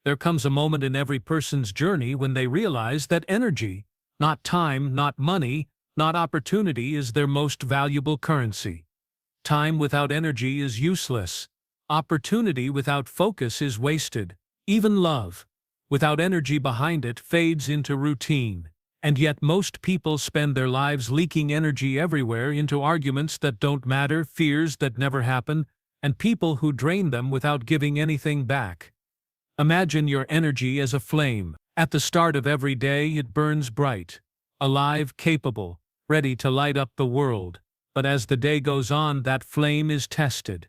There comes a moment in every person's journey when they realize that energy, not time, not money, not opportunity, is their most valuable currency. Time without energy is useless. Opportunity without focus is wasted. Even love, without energy behind it, fades into routine. And yet most people spend their lives leaking energy everywhere into arguments that don't matter, fears that never happen, and people who drain them without giving anything back. Imagine your energy as a flame. At the start of every day it burns bright, alive, capable, ready to light up the world. But as the day goes on, that flame is tested.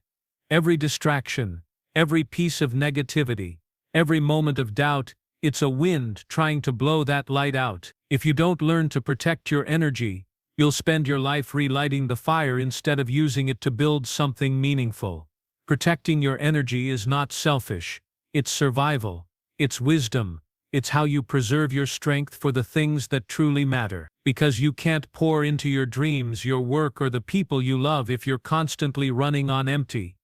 Every distraction, every piece of negativity, every moment of doubt, it's a wind trying to blow that light out. If you don't learn to protect your energy, you'll spend your life relighting the fire instead of using it to build something meaningful. Protecting your energy is not selfish. It's survival. It's wisdom. It's how you preserve your strength for the things that truly matter. Because you can't pour into your dreams, your work, or the people you love if you're constantly running on empty.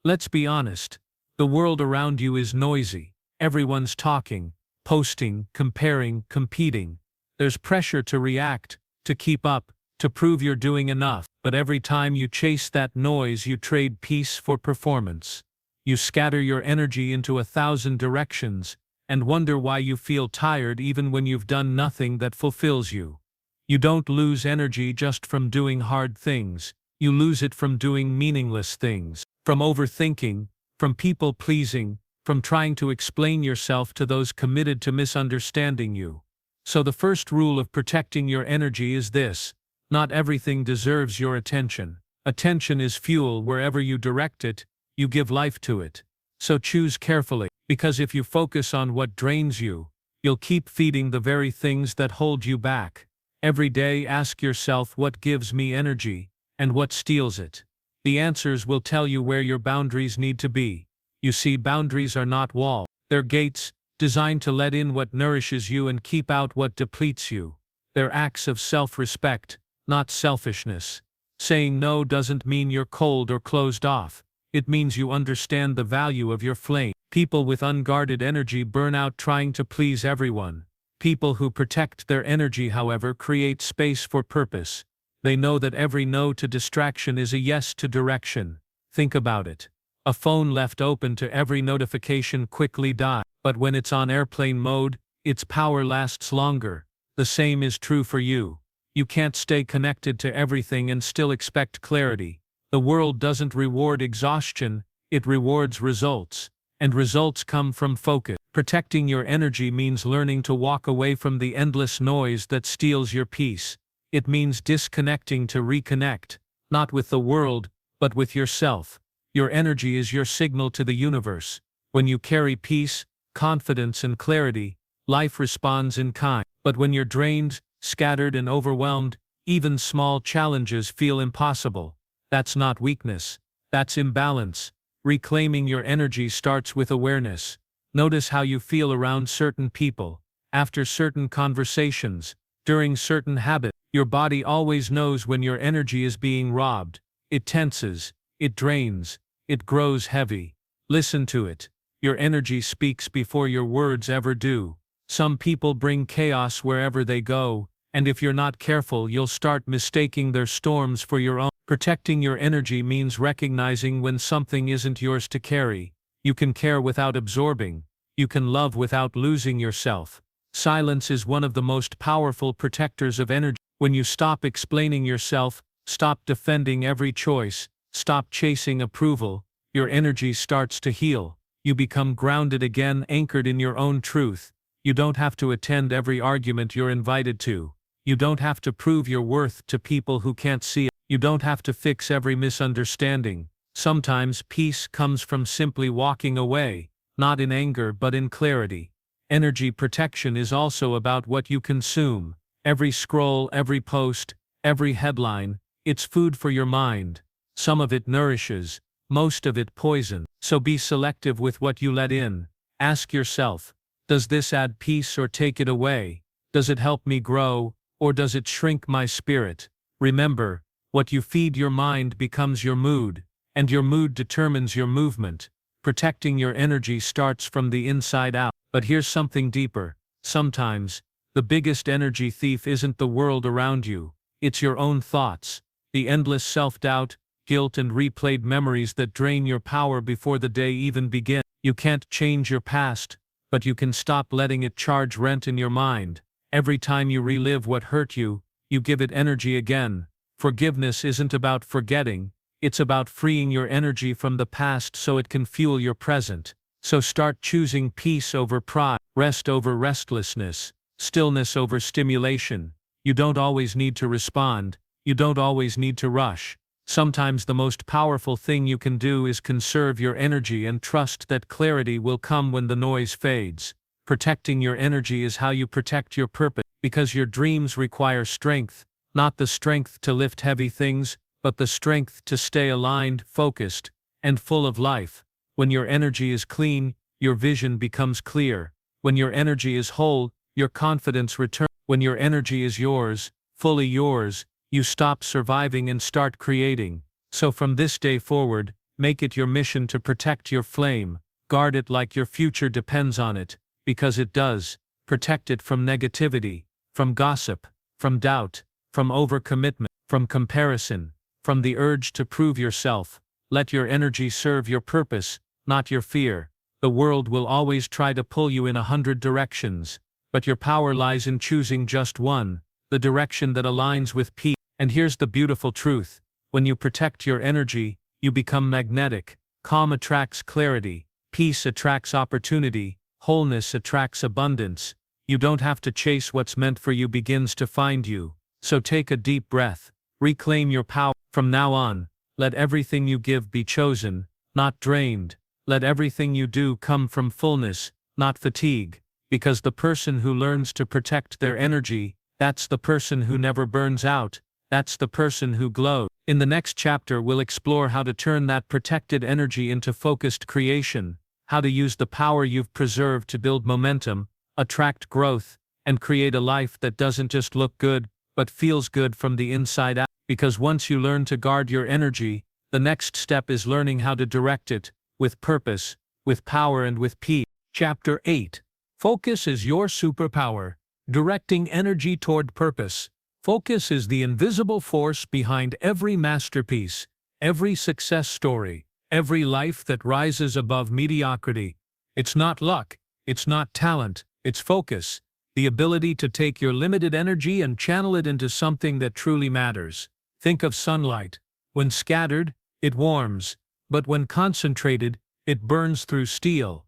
Let's be honest. The world around you is noisy. Everyone's talking, posting, comparing, competing. There's pressure to react, to keep up, to prove you're doing enough. But every time you chase that noise, you trade peace for performance. You scatter your energy into 1,000 directions and wonder why you feel tired even when you've done nothing that fulfills you. You don't lose energy just from doing hard things. You lose it from doing meaningless things, from overthinking, from people-pleasing, from trying to explain yourself to those committed to misunderstanding you. So the first rule of protecting your energy is this: not everything deserves your attention. Attention is fuel. Wherever you direct it, you give life to it. So choose carefully, because if you focus on what drains you, you'll keep feeding the very things that hold you back. Every day ask yourself, what gives me energy, and what steals it? The answers will tell you where your boundaries need to be. You see, boundaries are not walls. They're gates, designed to let in what nourishes you and keep out what depletes you. They're acts of self-respect, not selfishness. Saying no doesn't mean you're cold or closed off. It means you understand the value of your flame. People with unguarded energy burn out trying to please everyone. People who protect their energy, however, create space for purpose. They know that every no to distraction is a yes to direction. Think about it. A phone left open to every notification quickly dies. But when it's on airplane mode, its power lasts longer. The same is true for you. You can't stay connected to everything and still expect clarity. The world doesn't reward exhaustion, it rewards results. And results come from focus. Protecting your energy means learning to walk away from the endless noise that steals your peace. It means disconnecting to reconnect, not with the world, but with yourself. Your energy is your signal to the universe. When you carry peace, confidence, and clarity, life responds in kind. But when you're drained, scattered, and overwhelmed, even small challenges feel impossible. That's not weakness. That's imbalance. Reclaiming your energy starts with awareness. Notice how you feel around certain people, after certain conversations, during certain habits. Your body always knows when your energy is being robbed. It tenses, it drains, it grows heavy. Listen to it. Your energy speaks before your words ever do. Some people bring chaos wherever they go, and if you're not careful, you'll start mistaking their storms for your own. Protecting your energy means recognizing when something isn't yours to carry. You can care without absorbing. You can love without losing yourself. Silence is one of the most powerful protectors of energy. When you stop explaining yourself, stop defending every choice, stop chasing approval, your energy starts to heal. You become grounded again, anchored in your own truth. You don't have to attend every argument you're invited to. You don't have to prove your worth to people who can't see it. You don't have to fix every misunderstanding. Sometimes peace comes from simply walking away, not in anger but in clarity. Energy protection is also about what you consume. Every scroll, every post, every headline, it's food for your mind. Some of it nourishes, most of it poison. So be selective with what you let in. Ask yourself, does this add peace or take it away? Does it help me grow, or does it shrink my spirit? Remember, what you feed your mind becomes your mood. and your mood determines your movement. Protecting your energy starts from the inside out. But here's something deeper. Sometimes, the biggest energy thief isn't the world around you. It's your own thoughts. The endless self-doubt, guilt and replayed memories that drain your power before the day even begins. You can't change your past, but you can stop letting it charge rent in your mind. Every time you relive what hurt you, you give it energy again. Forgiveness isn't about forgetting, it's about freeing your energy from the past so it can fuel your present. So start choosing peace over pride, rest over restlessness, stillness over stimulation. You don't always need to respond, you don't always need to rush. Sometimes the most powerful thing you can do is conserve your energy and trust that clarity will come when the noise fades. Protecting your energy is how you protect your purpose, because your dreams require strength, not the strength to lift heavy things, but the strength to stay aligned, focused, and full of life. When your energy is clean, your vision becomes clear. When your energy is whole, your confidence returns. When your energy is yours, fully yours, you stop surviving and start creating. So from this day forward, make it your mission to protect your flame. Guard it like your future depends on it, because it does. Protect it from negativity, from gossip, from doubt, from overcommitment, from comparison, from the urge to prove yourself. Let your energy serve your purpose, not your fear. The world will always try to pull you in 100 directions, but your power lies in choosing just one, the direction that aligns with peace. And here's the beautiful truth. When you protect your energy, you become magnetic. Calm attracts clarity, peace attracts opportunity, wholeness attracts abundance. You don't have to chase what's meant for you begins to find you. So take a deep breath, reclaim your power. From now on, let everything you give be chosen, not drained. Let everything you do come from fullness, not fatigue. Because the person who learns to protect their energy, that's the person who never burns out. That's the person who glows. In the next chapter, we'll explore how to turn that protected energy into focused creation, how to use the power you've preserved to build momentum, attract growth, and create a life that doesn't just look good, but feels good from the inside out. Because once you learn to guard your energy, the next step is learning how to direct it, with purpose, with power and with peace. Chapter 8. Focus is your superpower. Directing energy toward purpose. Focus is the invisible force behind every masterpiece, every success story, every life that rises above mediocrity. It's not luck, it's not talent, it's focus, the ability to take your limited energy and channel it into something that truly matters. Think of sunlight. When scattered, it warms, but when concentrated, it burns through steel.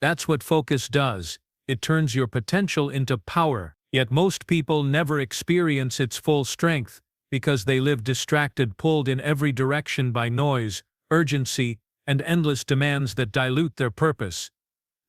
That's what focus does. It turns your potential into power. Yet most people never experience its full strength, because they live distracted, pulled in every direction by noise, urgency, and endless demands that dilute their purpose.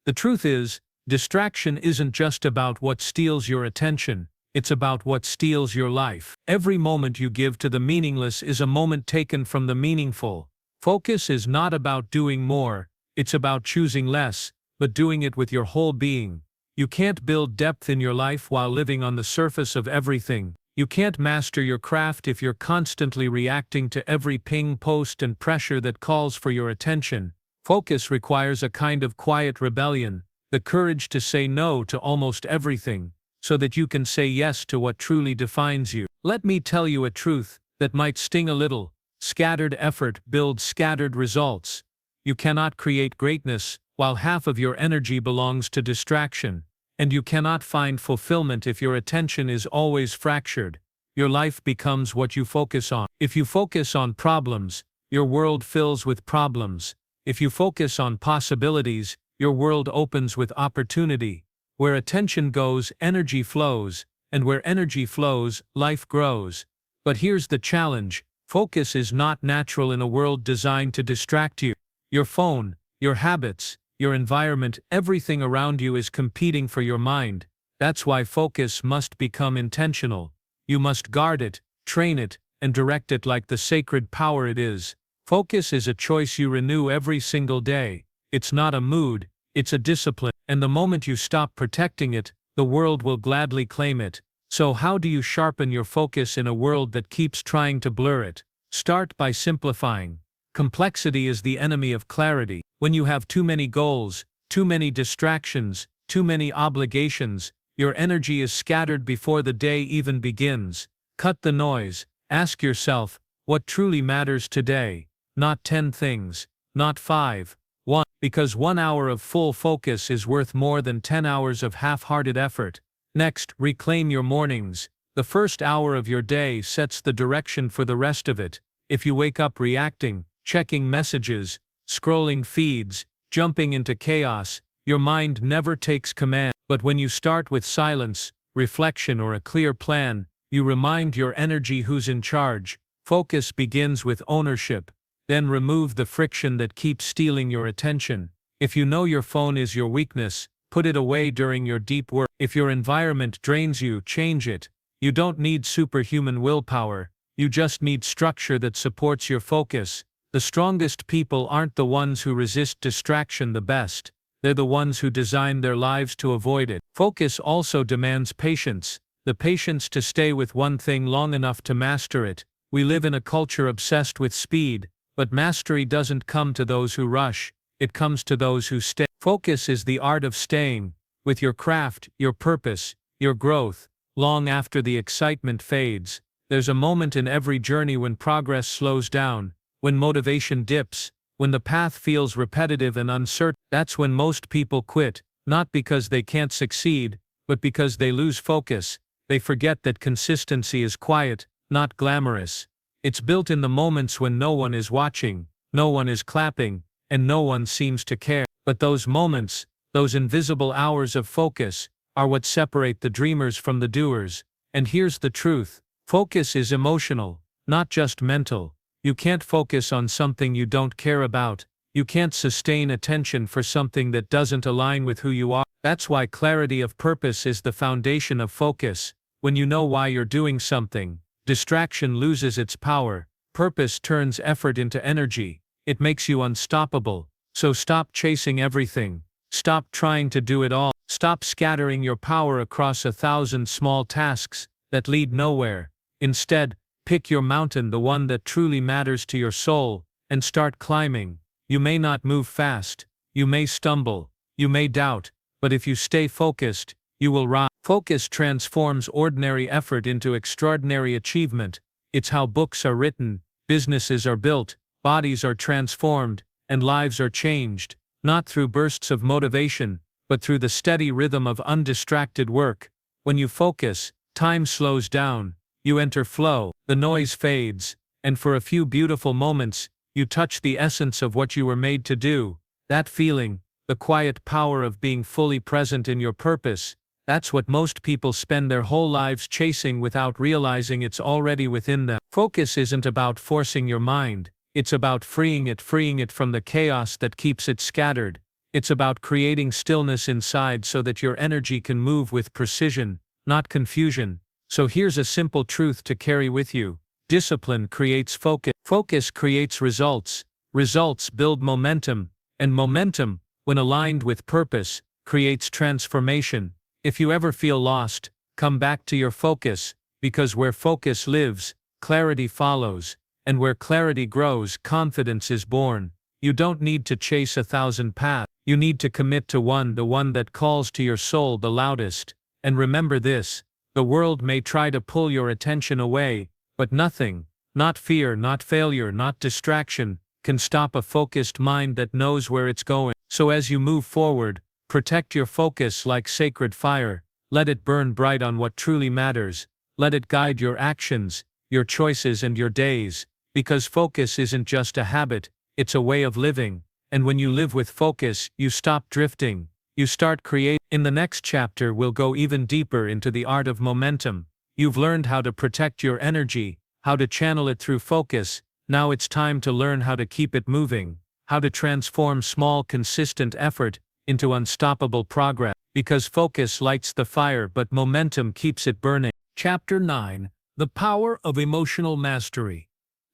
The truth is, distraction isn't just about what steals your attention, it's about what steals your life. Every moment you give to the meaningless is a moment taken from the meaningful. Focus is not about doing more, it's about choosing less, but doing it with your whole being. You can't build depth in your life while living on the surface of everything. You can't master your craft if you're constantly reacting to every ping, post, and pressure that calls for your attention. Focus requires a kind of quiet rebellion, the courage to say no to almost everything, so that you can say yes to what truly defines you. Let me tell you a truth that might sting a little. Scattered effort builds scattered results. You cannot create greatness while half of your energy belongs to distraction, and you cannot find fulfillment if your attention is always fractured. Your life becomes what you focus on. If you focus on problems, your world fills with problems. If you focus on possibilities, your world opens with opportunity. Where attention goes, energy flows, and where energy flows, life grows. But here's the challenge. Focus is not natural in a world designed to distract you. Your phone, your habits, your environment, everything around you is competing for your mind. That's why focus must become intentional. You must guard it, train it, and direct it like the sacred power it is. Focus is a choice you renew every single day. It's not a mood, it's a discipline. And the moment you stop protecting it, the world will gladly claim it. So how do you sharpen your focus in a world that keeps trying to blur it? Start by simplifying. Complexity is the enemy of clarity. When you have too many goals, too many distractions, too many obligations, your energy is scattered before the day even begins. Cut the noise. Ask yourself, what truly matters today? Not 10 things, not 5, 1. Because 1 hour of full focus is worth more than 10 hours of half-hearted effort. Next, reclaim your mornings. The first hour of your day sets the direction for the rest of it. If you wake up reacting, checking messages, scrolling feeds, jumping into chaos, your mind never takes command. But when you start with silence, reflection, or a clear plan, you remind your energy who's in charge. Focus begins with ownership. Then remove the friction that keeps stealing your attention. If you know your phone is your weakness, put it away during your deep work. If your environment drains you, change it. You don't need superhuman willpower. You just need structure that supports your focus. The strongest people aren't the ones who resist distraction the best. They're the ones who design their lives to avoid it. Focus also demands patience. The patience to stay with one thing long enough to master it. We live in a culture obsessed with speed, but mastery doesn't come to those who rush. It comes to those who stay. Focus is the art of staying with your craft, your purpose, your growth, long after the excitement fades. There's a moment in every journey when progress slows down, when motivation dips, when the path feels repetitive and uncertain. That's when most people quit, not because they can't succeed, but because they lose focus. They forget that consistency is quiet, not glamorous. It's built in the moments when no one is watching, no one is clapping, and no one seems to care. But those moments, those invisible hours of focus, are what separate the dreamers from the doers. And here's the truth. Focus is emotional, not just mental. You can't focus on something you don't care about. You can't sustain attention for something that doesn't align with who you are. That's why clarity of purpose is the foundation of focus. When you know why you're doing something, distraction loses its power. Purpose turns effort into energy. It makes you unstoppable. So stop chasing everything. Stop trying to do it all. Stop scattering your power across 1,000 small tasks that lead nowhere. Instead, pick your mountain, the one that truly matters to your soul, and start climbing. You may not move fast. You may stumble. You may doubt. But if you stay focused, you will rise. Focus transforms ordinary effort into extraordinary achievement. It's how books are written, businesses are built, bodies are transformed, and lives are changed, not through bursts of motivation, but through the steady rhythm of undistracted work. When you focus, time slows down, you enter flow, the noise fades, and for a few beautiful moments, you touch the essence of what you were made to do. That feeling, the quiet power of being fully present in your purpose, that's what most people spend their whole lives chasing without realizing it's already within them. Focus isn't about forcing your mind. It's about freeing it from the chaos that keeps it scattered. It's about creating stillness inside so that your energy can move with precision, not confusion. So here's a simple truth to carry with you. Discipline creates focus. Focus creates results. Results build momentum. And momentum, when aligned with purpose, creates transformation. If you ever feel lost, come back to your focus, because where focus lives, clarity follows. And where clarity grows, confidence is born. You don't need to chase 1,000 paths. You need to commit to one, the one that calls to your soul the loudest. And remember this, the world may try to pull your attention away, but nothing, not fear, not failure, not distraction, can stop a focused mind that knows where it's going. So as you move forward, protect your focus like sacred fire. Let it burn bright on what truly matters. Let it guide your actions, your choices, and your days. Because focus isn't just a habit, it's a way of living. And when you live with focus, you stop drifting. You start creating. In the next chapter, we'll go even deeper into the art of momentum. You've learned how to protect your energy, how to channel it through focus. Now it's time to learn how to keep it moving, how to transform small, consistent effort into unstoppable progress. Because focus lights the fire, but momentum keeps it burning. Chapter 9: The Power of Emotional Mastery.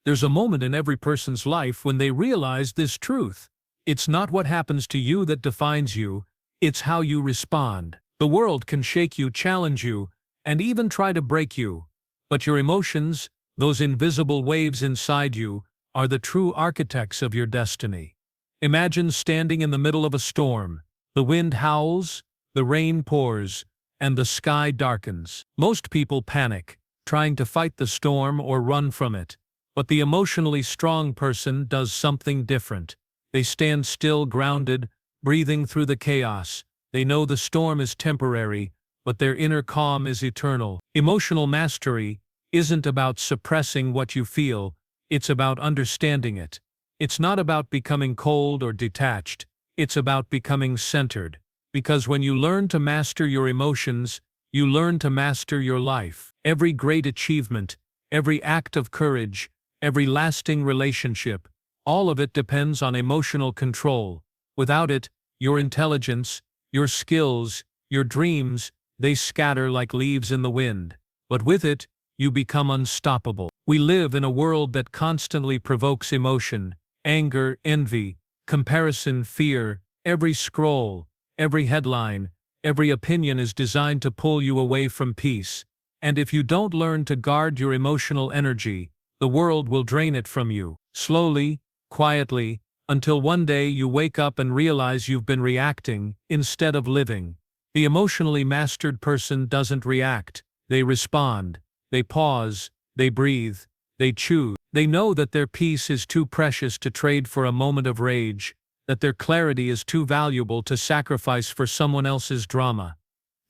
There's a moment in every person's life when they realize this truth. It's not what happens to you that defines you, it's how you respond. The world can shake you, challenge you, and even try to break you. But your emotions, those invisible waves inside you, are the true architects of your destiny. Imagine standing in the middle of a storm. The wind howls, the rain pours, and the sky darkens. Most people panic, trying to fight the storm or run from it. But the emotionally strong person does something different. They stand still, grounded, breathing through the chaos. They know the storm is temporary, but their inner calm is eternal. Emotional mastery isn't about suppressing what you feel, it's about understanding it. It's not about becoming cold or detached, it's about becoming centered. Because when you learn to master your emotions, you learn to master your life. Every great achievement, every act of courage, every lasting relationship, all of it depends on emotional control. Without it, your intelligence, your skills, your dreams, they scatter like leaves in the wind. But with it, you become unstoppable. We live in a world that constantly provokes emotion, anger, envy, comparison, fear. Every scroll, every headline, every opinion is designed to pull you away from peace. And if you don't learn to guard your emotional energy, the world will drain it from you. Slowly, quietly, until one day you wake up and realize you've been reacting instead of living. The emotionally mastered person doesn't react, they respond. They pause, they breathe, they choose. They know that their peace is too precious to trade for a moment of rage, that their clarity is too valuable to sacrifice for someone else's drama.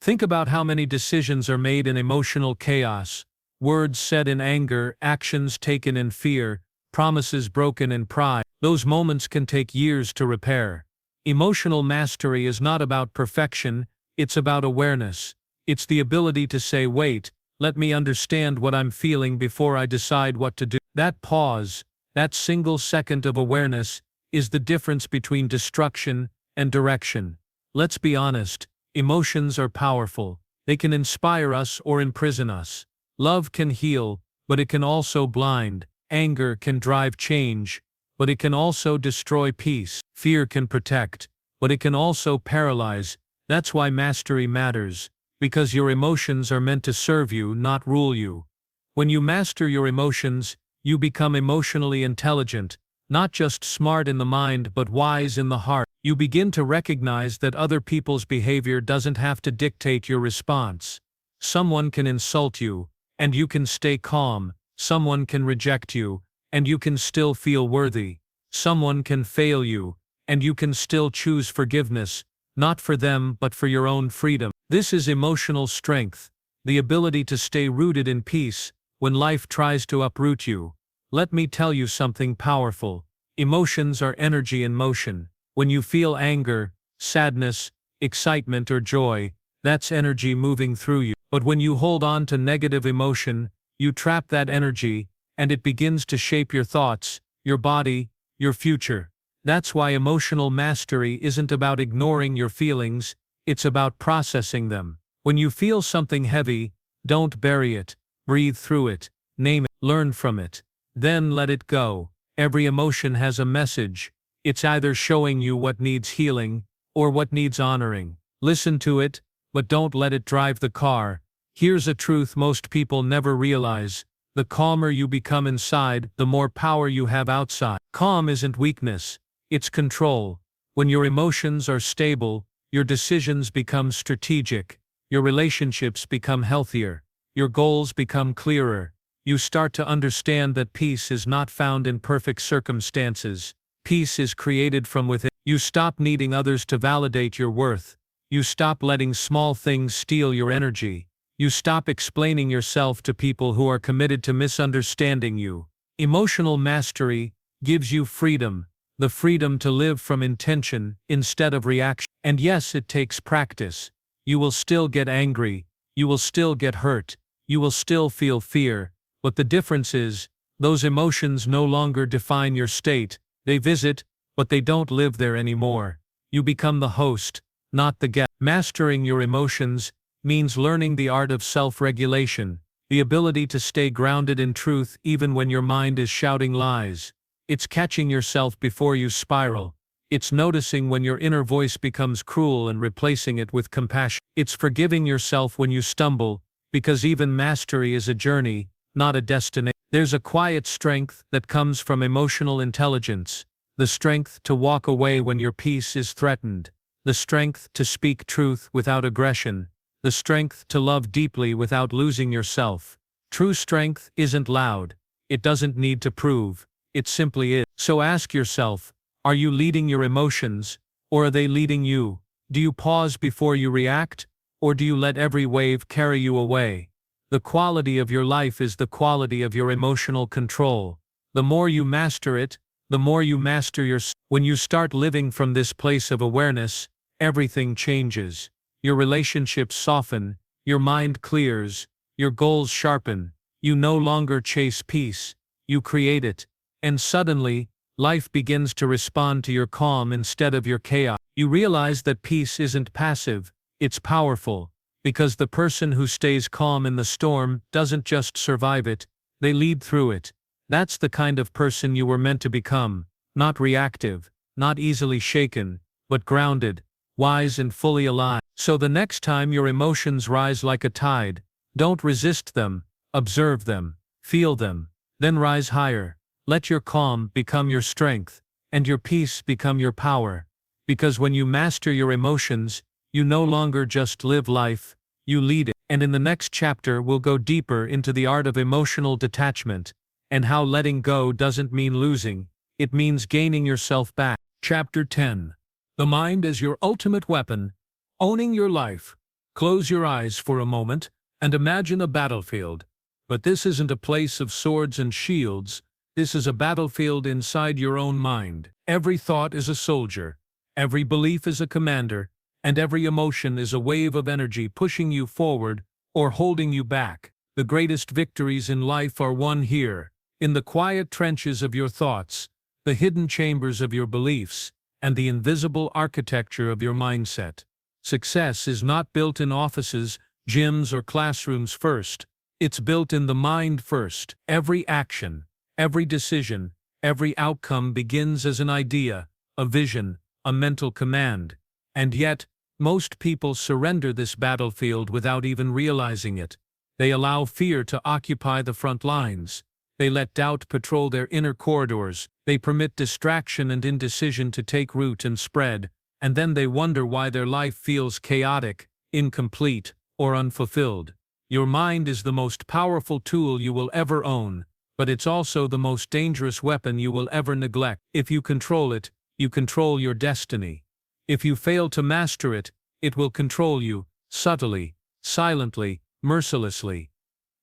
Think about how many decisions are made in emotional chaos, words said in anger, actions taken in fear, promises broken in pride. Those moments can take years to repair. Emotional mastery is not about perfection, it's about awareness. It's the ability to say, wait, let me understand what I'm feeling before I decide what to do. That pause, that single second of awareness, is the difference between destruction and direction. Let's be honest, emotions are powerful. They can inspire us or imprison us. Love can heal, but it can also blind. Anger can drive change, but it can also destroy peace. Fear can protect, but it can also paralyze. That's why mastery matters. Because your emotions are meant to serve you, not rule you. When you master your emotions, you become emotionally intelligent, not just smart in the mind but wise in the heart. You begin to recognize that other people's behavior doesn't have to dictate your response. Someone can insult you, and you can stay calm. Someone can reject you, and you can still feel worthy. Someone can fail you, and you can still choose forgiveness, not for them but for your own freedom. This is emotional strength, the ability to stay rooted in peace when life tries to uproot you. Let me tell you something powerful. Emotions are energy in motion. When you feel anger, sadness, excitement, or joy, that's energy moving through you. But when you hold on to negative emotion, you trap that energy, and it begins to shape your thoughts, your body, your future. That's why emotional mastery isn't about ignoring your feelings, it's about processing them. When you feel something heavy, don't bury it. Breathe through it, name it, learn from it. Then let it go. Every emotion has a message. It's either showing you what needs healing, or what needs honoring. Listen to it, but don't let it drive the car. Here's a truth most people never realize. The calmer you become inside, the more power you have outside. Calm isn't weakness, it's control. When your emotions are stable, your decisions become strategic, your relationships become healthier, your goals become clearer. You start to understand that peace is not found in perfect circumstances. Peace is created from within. You stop needing others to validate your worth. You stop letting small things steal your energy. You stop explaining yourself to people who are committed to misunderstanding you. Emotional mastery gives you freedom, the freedom to live from intention instead of reaction. And yes, it takes practice. You will still get angry, you will still get hurt, you will still feel fear, but the difference is, those emotions no longer define your state. They visit, but they don't live there anymore. You become the host, not the guest. Mastering your emotions means learning the art of self-regulation, the ability to stay grounded in truth even when your mind is shouting lies. It's catching yourself before you spiral. It's noticing when your inner voice becomes cruel and replacing it with compassion. It's forgiving yourself when you stumble, because even mastery is a journey, not a destination. There's a quiet strength that comes from emotional intelligence, the strength to walk away when your peace is threatened, the strength to speak truth without aggression, the strength to love deeply without losing yourself. True strength isn't loud. It doesn't need to prove. It simply is. So ask yourself, are you leading your emotions, or are they leading you? Do you pause before you react, or do you let every wave carry you away? The quality of your life is the quality of your emotional control. The more you master it, the more you master yourself. When you start living from this place of awareness, everything changes. Your relationships soften, your mind clears, your goals sharpen. You no longer chase peace, you create it. And suddenly, life begins to respond to your calm instead of your chaos. You realize that peace isn't passive, it's powerful. Because the person who stays calm in the storm doesn't just survive it, they lead through it. That's the kind of person you were meant to become, not reactive, not easily shaken, but grounded, wise and fully alive. So the next time your emotions rise like a tide, don't resist them, observe them, feel them, then rise higher. Let your calm become your strength, and your peace become your power. Because when you master your emotions, you no longer just live life, you lead it. And in the next chapter we'll go deeper into the art of emotional detachment, and how letting go doesn't mean losing, it means gaining yourself back. Chapter 10. The Mind as Your Ultimate Weapon. Owning Your Life. Close your eyes for a moment, and imagine a battlefield. But this isn't a place of swords and shields, this is a battlefield inside your own mind. Every thought is a soldier, every belief is a commander, and every emotion is a wave of energy pushing you forward or holding you back. The greatest victories in life are won here, in the quiet trenches of your thoughts, the hidden chambers of your beliefs, and the invisible architecture of your mindset. Success is not built in offices, gyms, or classrooms first. It's built in the mind first. Every action, every decision, every outcome begins as an idea, a vision, a mental command. And yet, most people surrender this battlefield without even realizing it. They allow fear to occupy the front lines. They let doubt patrol their inner corridors. They permit distraction and indecision to take root and spread, and then they wonder why their life feels chaotic, incomplete, or unfulfilled. Your mind is the most powerful tool you will ever own, but it's also the most dangerous weapon you will ever neglect. If you control it, you control your destiny. If you fail to master it, it will control you, subtly, silently, mercilessly.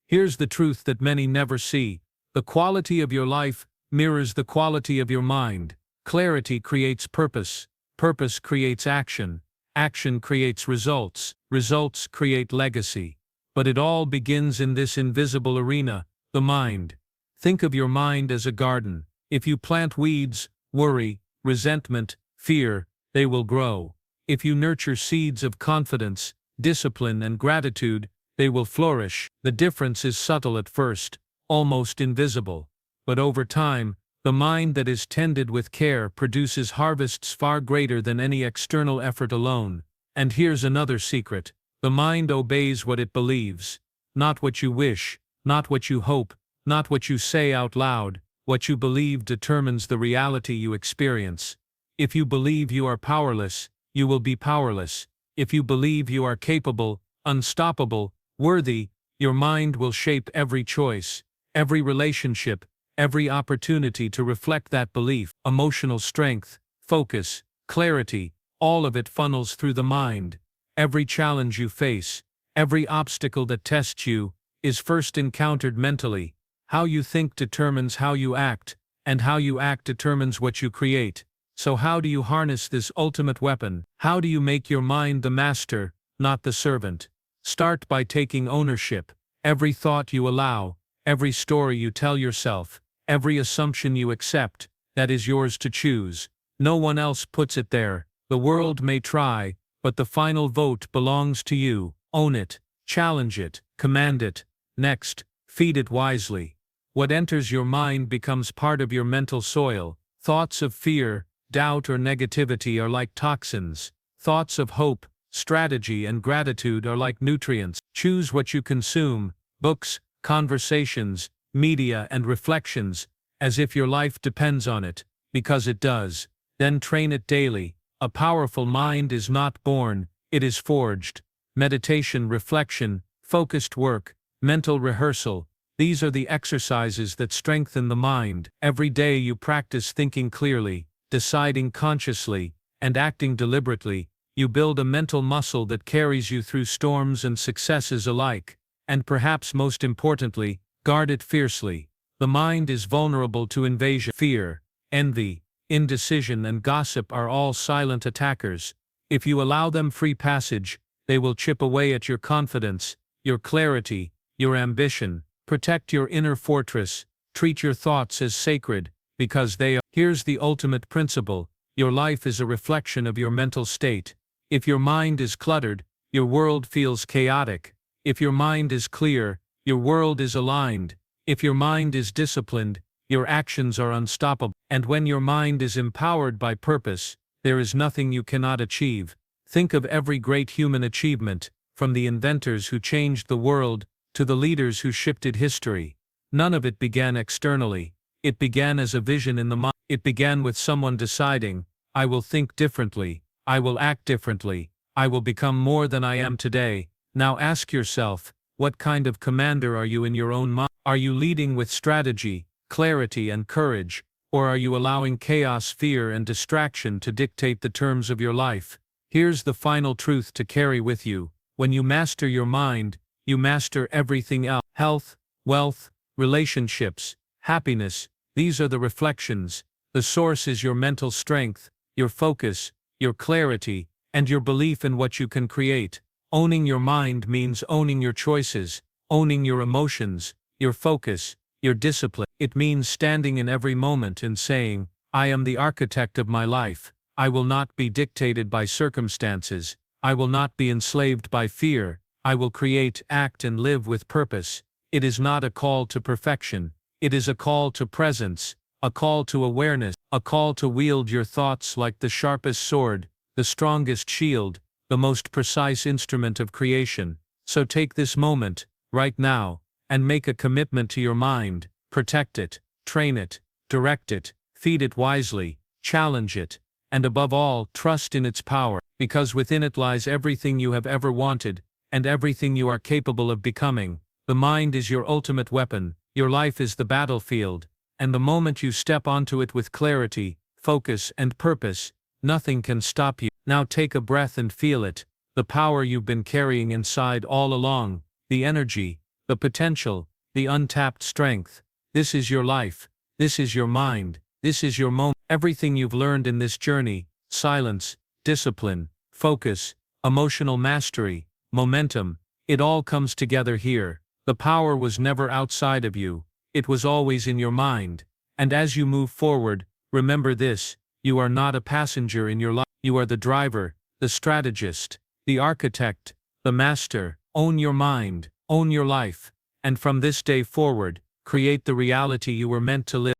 Here's the truth that many never see. The quality of your life mirrors the quality of your mind. Clarity creates purpose. Purpose creates action. Action creates results. Results create legacy. But it all begins in this invisible arena, the mind. Think of your mind as a garden. If you plant weeds, worry, resentment, fear, they will grow. If you nurture seeds of confidence, discipline, and gratitude, they will flourish. The difference is subtle at first, almost invisible. But over time, the mind that is tended with care produces harvests far greater than any external effort alone. And here's another secret. The mind obeys what it believes. Not what you wish, not what you hope, not what you say out loud. What you believe determines the reality you experience. If you believe you are powerless, you will be powerless. If you believe you are capable, unstoppable, worthy, your mind will shape every choice, every relationship, every opportunity to reflect that belief. Emotional strength, focus, clarity, all of it funnels through the mind. Every challenge you face, every obstacle that tests you, is first encountered mentally. How you think determines how you act, and how you act determines what you create. So how do you harness this ultimate weapon? How do you make your mind the master, not the servant? Start by taking ownership. Every thought you allow, every story you tell yourself, every assumption you accept, that is yours to choose. No one else puts it there. The world may try, but the final vote belongs to you. Own it, challenge it, command it. Next, feed it wisely. What enters your mind becomes part of your mental soil. Thoughts of fear, doubt, or negativity are like toxins. Thoughts of hope, strategy, and gratitude are like nutrients. Choose what you consume: books, conversations, media, and reflections, as if your life depends on it, because it does. Then train it daily. A powerful mind is not born, it is forged. Meditation, reflection, focused work, mental rehearsal, these are the exercises that strengthen the mind. Every day you practice thinking clearly, deciding consciously, and acting deliberately. You build a mental muscle that carries you through storms and successes alike. And perhaps most importantly, guard it fiercely. The mind is vulnerable to invasion. Fear, envy, indecision, and gossip are all silent attackers. If you allow them free passage, they will chip away at your confidence, your clarity, your ambition. Protect your inner fortress. Treat your thoughts as sacred, because they are. Here's the ultimate principle. Your life is a reflection of your mental state. If your mind is cluttered, your world feels chaotic. If your mind is clear, your world is aligned. If your mind is disciplined, your actions are unstoppable. And when your mind is empowered by purpose, there is nothing you cannot achieve. Think of every great human achievement, from the inventors who changed the world to the leaders who shifted history. None of it began externally. It began as a vision in the mind. It began with someone deciding, I will think differently, I will act differently, I will become more than I am today. Now ask yourself, what kind of commander are you in your own mind? Are you leading with strategy, clarity, and courage, or are you allowing chaos, fear, and distraction to dictate the terms of your life? Here's the final truth to carry with you. When you master your mind, you master everything else. Health, wealth, relationships, happiness, these are the reflections. The source is your mental strength, your focus, your clarity, and your belief in what you can create. Owning your mind means owning your choices, owning your emotions, your focus, your discipline. It means standing in every moment and saying, I am the architect of my life. I will not be dictated by circumstances. I will not be enslaved by fear. I will create, act, and live with purpose. It is not a call to perfection. It is a call to presence, a call to awareness, a call to wield your thoughts like the sharpest sword, the strongest shield, the most precise instrument of creation. So take this moment, right now, and make a commitment to your mind. Protect it, train it, direct it, feed it wisely, challenge it, and above all, trust in its power, because within it lies everything you have ever wanted, and everything you are capable of becoming. The mind is your ultimate weapon, your life is the battlefield, and the moment you step onto it with clarity, focus, and purpose, nothing can stop you. Now take a breath and feel it, the power you've been carrying inside all along, the energy, the potential, the untapped strength. This is your life, this is your mind, this is your moment. Everything you've learned in this journey, silence, discipline, focus, emotional mastery, momentum, it all comes together here. The power was never outside of you, it was always in your mind. And as you move forward, remember this, you are not a passenger in your life. You are the driver, the strategist, the architect, the master. Own your mind, own your life, and from this day forward, create the reality you were meant to live.